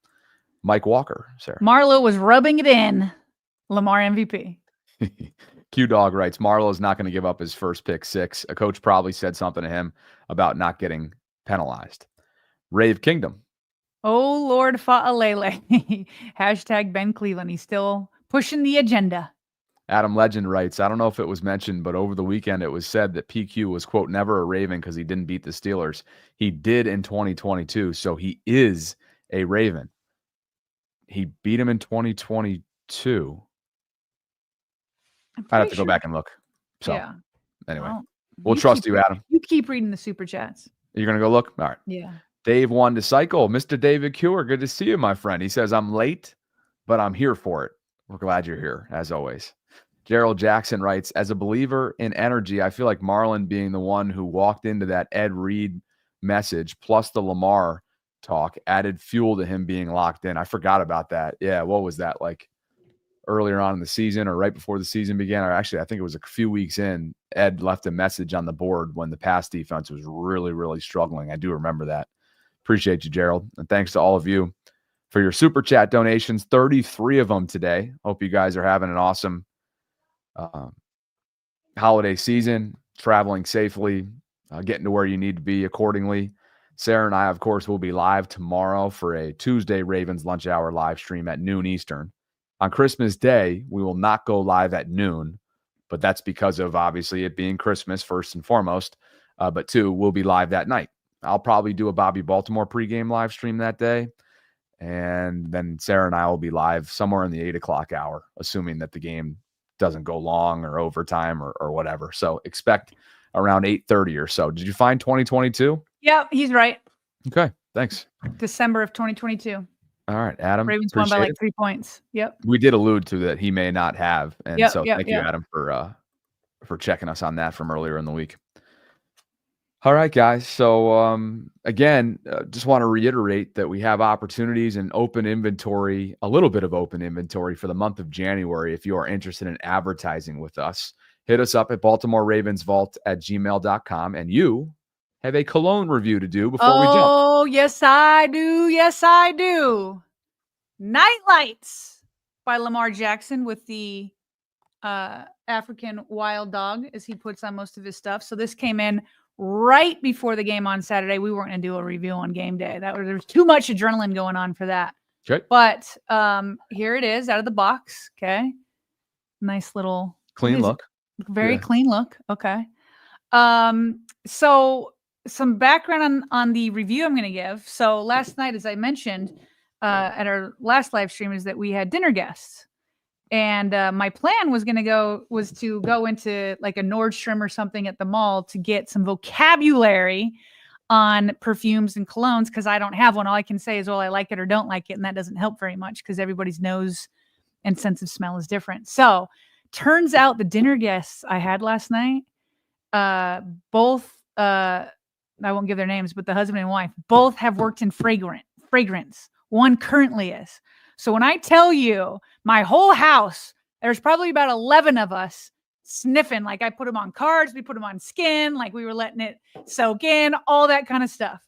Mike Walker, Sarah. Marlo was rubbing it in. Lamar MVP. Q-Dog writes, Marlo is not going to give up his first pick 6. A coach probably said something to him about not getting penalized. Rave Kingdom. Oh, Lord Fa'alele. # Ben Cleveland. He's still pushing the agenda. Adam Legend writes, I don't know if it was mentioned, but over the weekend it was said that PQ was, quote, never a Raven because he didn't beat the Steelers. He did in 2022, so he is a Raven. He beat him in 2022. I'd have to go back and look. So, yeah. Anyway, Well, we'll trust you, Adam. You keep reading the super chats. You're going to go look? All right. Yeah. Dave wanted to cycle. Mr. David Cure, good to see you, my friend. He says, I'm late, but I'm here for it. We're glad you're here, as always. Gerald Jackson writes, as a believer in energy, I feel like Marlon being the one who walked into that Ed Reed message plus the Lamar talk added fuel to him being locked in. I forgot about that. Yeah, what was that, like earlier on in the season or right before the season began? Or actually, I think it was a few weeks in. Ed left a message on the board when the pass defense was really, really struggling. I do remember that. Appreciate you, Gerald. And thanks to all of you for your super chat donations, 33 of them today. Hope you guys are having an awesome holiday season, traveling safely, getting to where you need to be accordingly. Sarah and I, of course, will be live tomorrow for a Tuesday Ravens lunch hour live stream at noon Eastern. On Christmas Day, we will not go live at noon, but that's because of obviously it being Christmas first and foremost. But 2, we'll be live that night. I'll probably do a Bobby Baltimore pregame live stream that day. And then Sarah and I will be live somewhere in the 8 o'clock hour, assuming that the game doesn't go long or overtime or whatever. So expect around 8:30 or so. Did you find 2022? Yep, he's right. Okay, thanks. December of 2022. All right, Adam. Ravens won by like 3 points. Yep. We did allude to that he may not have. And yep, so yep, thank yep. you, Adam, for checking us on that from earlier in the week. All right, guys. So, again, just want to reiterate that we have opportunities and open inventory, a little bit of open inventory for the month of January. If you are interested in advertising with us, hit us up at BaltimoreRavensVault@gmail.com. And you have a cologne review to do before we jump. Oh, yes, I do. Yes, I do. Night Lights by Lamar Jackson with the African wild dog, as he puts on most of his stuff. So this came in right before the game on Saturday. We weren't going to do a review on game day. There was too much adrenaline going on for that. Okay. But here it is out of the box. Okay. Nice little Clean look. Very clean look. Okay. So some background on the review I'm going to give. So last night, as I mentioned at our last live stream, is that we had dinner guests. And my plan was to go into like a Nordstrom or something at the mall to get some vocabulary on perfumes and colognes, because I don't have one. All I can say is, well, I like it or don't like it. And that doesn't help very much because everybody's nose and sense of smell is different. So turns out the dinner guests I had last night, both, I won't give their names, but the husband and wife both have worked in fragrance. One currently is. So when I tell you my whole house, there's probably about 11 of us sniffing. Like I put them on cards, we put them on skin, like we were letting it soak in, all that kind of stuff.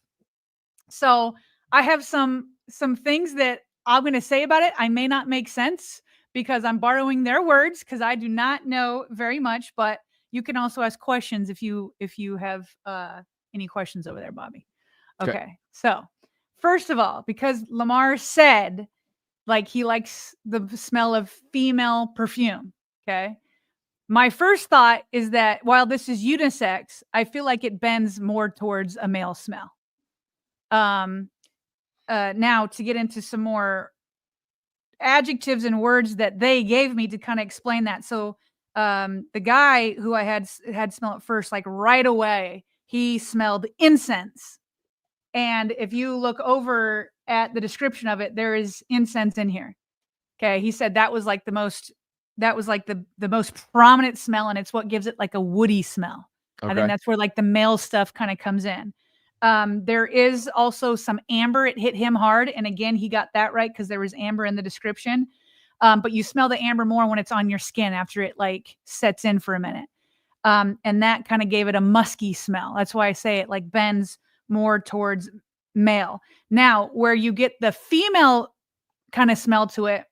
So I have some things that I'm going to say about it. I may not make sense because I'm borrowing their words, because I do not know very much, but you can also ask questions if you have any questions over there, Bobby. Okay. So first of all, because Lamar said like he likes the smell of female perfume. Okay. My first thought is that while this is unisex, I feel like it bends more towards a male smell. Now to get into some more adjectives and words that they gave me to kind of explain that. So the guy who I had smell it first, like right away, he smelled incense. And if you look over at the description of it, there is incense in here. Okay. He said that was like the most prominent smell, and it's what gives it like a woody smell. Okay. I think that's where like the male stuff kind of comes in. There is also some amber. It hit him hard. And again, he got that right because there was amber in the description. But you smell the amber more when it's on your skin after it like sets in for a minute. And that kind of gave it a musky smell. That's why I say it like bends more towards male. Now, where you get the female kind of smell to it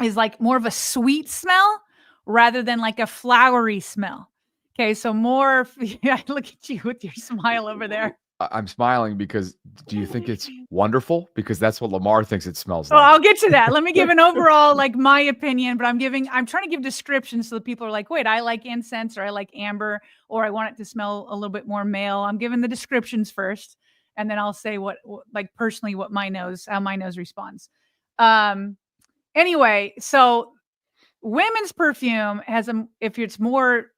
is like more of a sweet smell rather than like a flowery smell. Okay, so more. I look at you with your smile over there. I'm smiling because do you think it's wonderful? Because that's what Lamar thinks it smells like. Well, I'll get to that. Let me give an overall, like my opinion, but I'm trying to give descriptions so that people are like, wait, I like incense, or I like amber, or I want it to smell a little bit more male. I'm giving the descriptions first, and then I'll say what like personally, how my nose responds. Anyway, so women's perfume has if it's more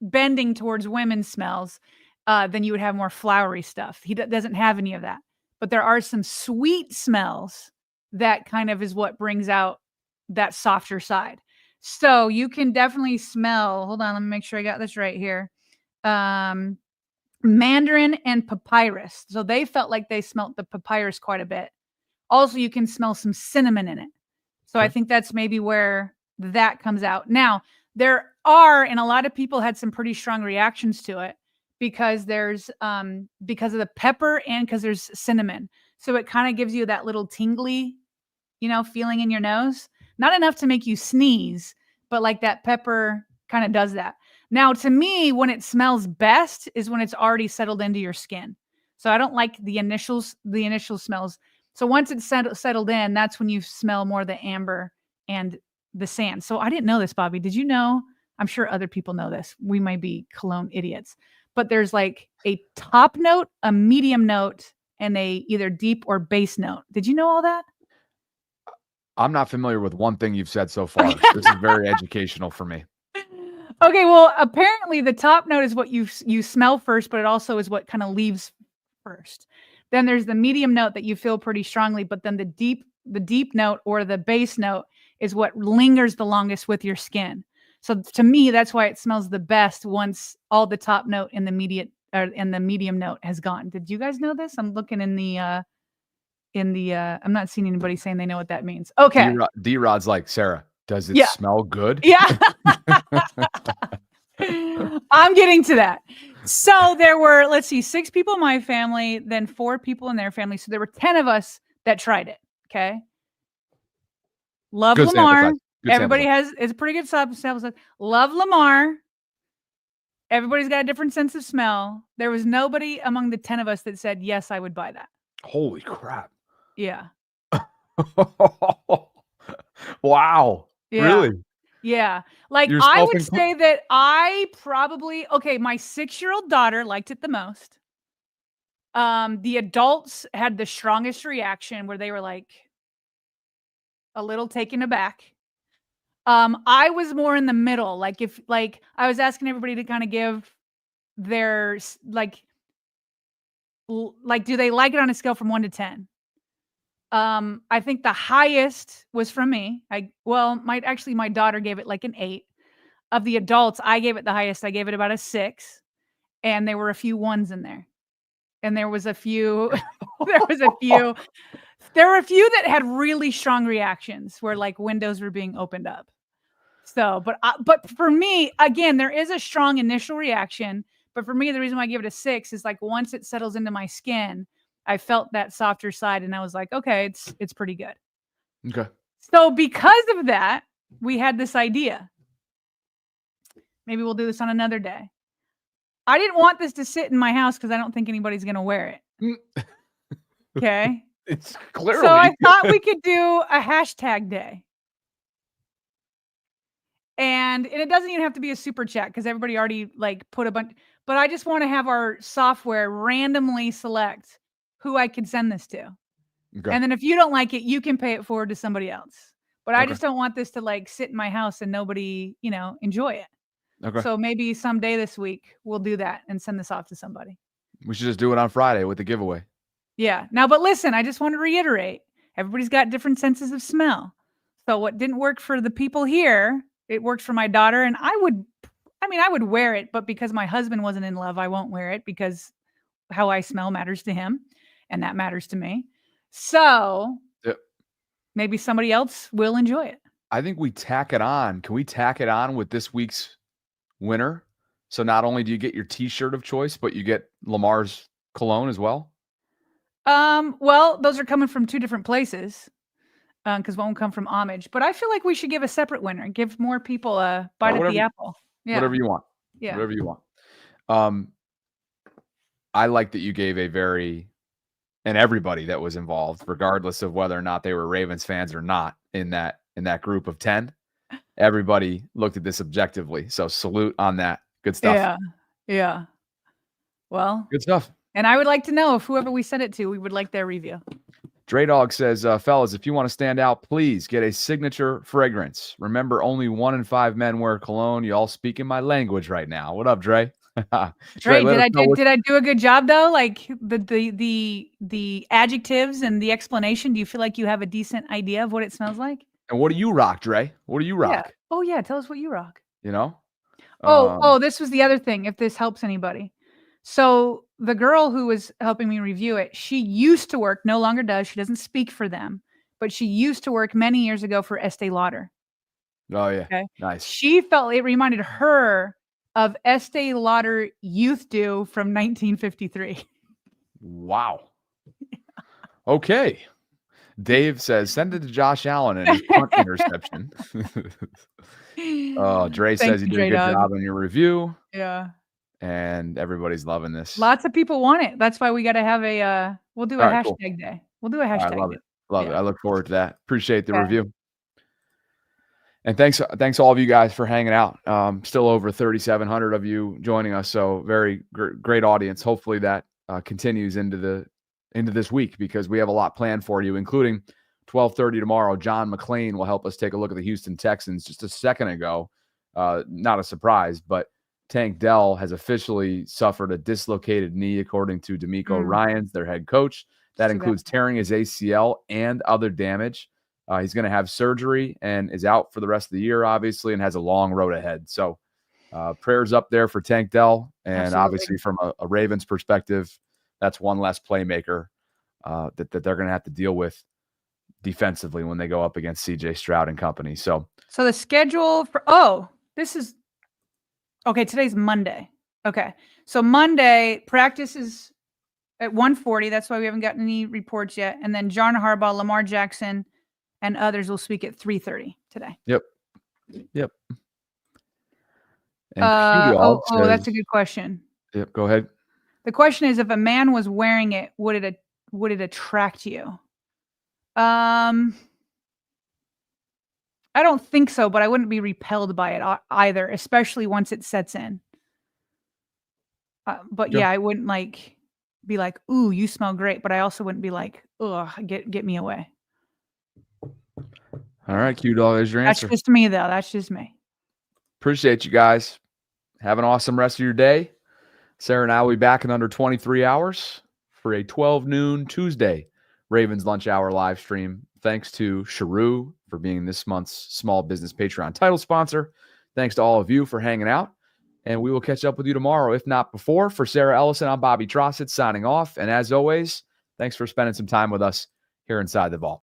bending towards women's smells, then you would have more flowery stuff. He doesn't have any of that. But there are some sweet smells that kind of is what brings out that softer side. So you can definitely smell, hold on, let me make sure I got this right here. Mandarin and papyrus. So they felt like they smelt the papyrus quite a bit. Also, you can smell some cinnamon in it. So I think that's maybe where that comes out. Now, there are, and a lot of people had some pretty strong reactions to it, because there's because of the pepper and because there's cinnamon. So it kind of gives you that little tingly, feeling in your nose. Not enough to make you sneeze, but like that pepper kind of does that. Now, to me, when it smells best is when it's already settled into your skin. So I don't like the initial smells. So once it's settled in, that's when you smell more the amber and the sand. So I didn't know this, Bobby. Did you know? I'm sure other people know this. We might be cologne idiots. But there's like a top note, a medium note, and a either deep or bass note. Did you know all that? I'm not familiar with one thing you've said so far. This is very educational for me. Okay, well, apparently the top note is what you smell first, but it also is what kind of leaves first. Then there's the medium note that you feel pretty strongly, but then the deep note or the bass note is what lingers the longest with your skin. So to me, that's why it smells the best once all the top note and the medium note has gone. Did you guys know this? I'm looking in the I'm not seeing anybody saying they know what that means. Okay. D-Rod's like, Sarah, does it smell good? Yeah. I'm getting to that. So there were, let's see, 6 people in my family, then 4 people in their family. So there were 10 of us that tried it. Okay. Love Good sample Lamar. size. Good sample Everybody size. it's a pretty good sample size. Love Lamar. Everybody's got a different sense of smell. There was nobody among the 10 of us that said, yes, I would buy that. Holy crap. Yeah. Wow. Yeah. Really? Yeah. Like, You're I would self-inclu- say that I probably, okay, my 6-year-old daughter liked it the most. The adults had the strongest reaction where they were like a little taken aback. I was more in the middle. Like, if like I was asking everybody to kind of give their like do they like it on a scale from 1 to 10? I think the highest was from me. My daughter gave it like an 8. Of the adults, I gave it the highest. I gave it about a 6, and there were a few ones in there. And there was a few there were a few that had really strong reactions where like windows were being opened up. So, but for me, again, there is a strong initial reaction, but for me, the reason why I give it a 6 is like once it settles into my skin, I felt that softer side and I was like, okay, it's pretty good. Okay. So because of that, we had this idea. Maybe we'll do this on another day. I didn't want this to sit in my house because I don't think anybody's going to wear it. Okay. It's clearly. So I thought we could do a hashtag day. And it doesn't even have to be a super chat because everybody already like put a bunch, but I just want to have our software randomly select who I could send this to. Okay. And then if you don't like it, you can pay it forward to somebody else. But I Okay. just don't want this to like sit in my house and nobody, enjoy it. Okay. So maybe someday this week we'll do that and send this off to somebody. We should just do it on Friday with the giveaway. Yeah. Now, but listen, I just want to reiterate, everybody's got different senses of smell. So what didn't work for the people here, it worked for my daughter. And I would wear it, but because my husband wasn't in love, I won't wear it because how I smell matters to him and that matters to me. So Yep. maybe somebody else will enjoy it. I think we tack it on. Can we tack it on with this week's winner? So not only do you get your t-shirt of choice, but you get Lamar's cologne as well. Well, those are coming from 2 different places. Because one will come from Homage. But I feel like we should give a separate winner. Give more people a bite at the apple. Yeah. Whatever you want. Yeah. Whatever you want. I like that you gave and everybody that was involved, regardless of whether or not they were Ravens fans or not, in that group of 10, everybody looked at this objectively. So salute on that. Good stuff. Yeah. Yeah. Well, Good stuff. and I would like to know if whoever we send it to, we would like their review. Dre Dog says, fellas, if you want to stand out, please get a signature fragrance. Remember, only 1 in 5 men wear cologne. You all speaking my language right now. What up, Dre? Dre, did I do a good job though? Like the adjectives and the explanation. Do you feel like you have a decent idea of what it smells like? And what do you rock, Dre? What do you rock? Yeah. Oh yeah, tell us what you rock. You know? This was the other thing, if this helps anybody. So the girl who was helping me review it, she used to work, no longer does. She doesn't speak for them, but she used to work many years ago for Estee Lauder. Oh, yeah. Okay. Nice. She felt it reminded her of Estee Lauder Youth Dew from 1953. Wow. Okay. Dave says, send it to Josh Allen and his punt interception. Dre says you did a good job on your review. Yeah. And everybody's loving this. Lots of people want it. That's why we got to have we'll do a All right, hashtag day. We'll do a hashtag I love day. it. Love it. I look forward to that. Appreciate the Yeah. review. And thanks all of you guys for hanging out. Still over 3,700 of you joining us. So very great audience. Hopefully that continues into this week because we have a lot planned for you, including 12:30 tomorrow. John McClain will help us take a look at the Houston Texans. Just a second ago, not a surprise, but Tank Dell has officially suffered a dislocated knee, according to D'Amico Ryans, their head coach. That includes tearing his ACL and other damage. He's going to have surgery and is out for the rest of the year, obviously, and has a long road ahead. So prayers up there for Tank Dell. And obviously from a Ravens perspective, that's one less playmaker that they're going to have to deal with defensively when they go up against CJ Stroud and company. So the schedule for, this is, okay, today's Monday. Okay. So Monday, practice is at 1:40. That's why we haven't gotten any reports yet. And then John Harbaugh, Lamar Jackson, and others will speak at 3:30 today. Yep. And Q-Dog says, that's a good question. Yep, go ahead. The question is, if a man was wearing it, would it attract you? I don't think so, but I wouldn't be repelled by it either, especially once it sets in. But Sure. yeah, I wouldn't be like, "Ooh, you smell great," but I also wouldn't be like, "Ugh, get me away." All right, Q-Dog, there's your That's answer. just me, though. That's just me. Appreciate you guys. Have an awesome rest of your day. Sarah and I will be back in under 23 hours for a 12 noon Tuesday Ravens Lunch Hour live stream. Thanks to Sharu for being this month's Small Business Patreon title sponsor. Thanks to all of you for hanging out. And we will catch up with you tomorrow, if not before. For Sarah Ellison, I'm Bobby Trossett signing off. And as always, thanks for spending some time with us here inside the vault.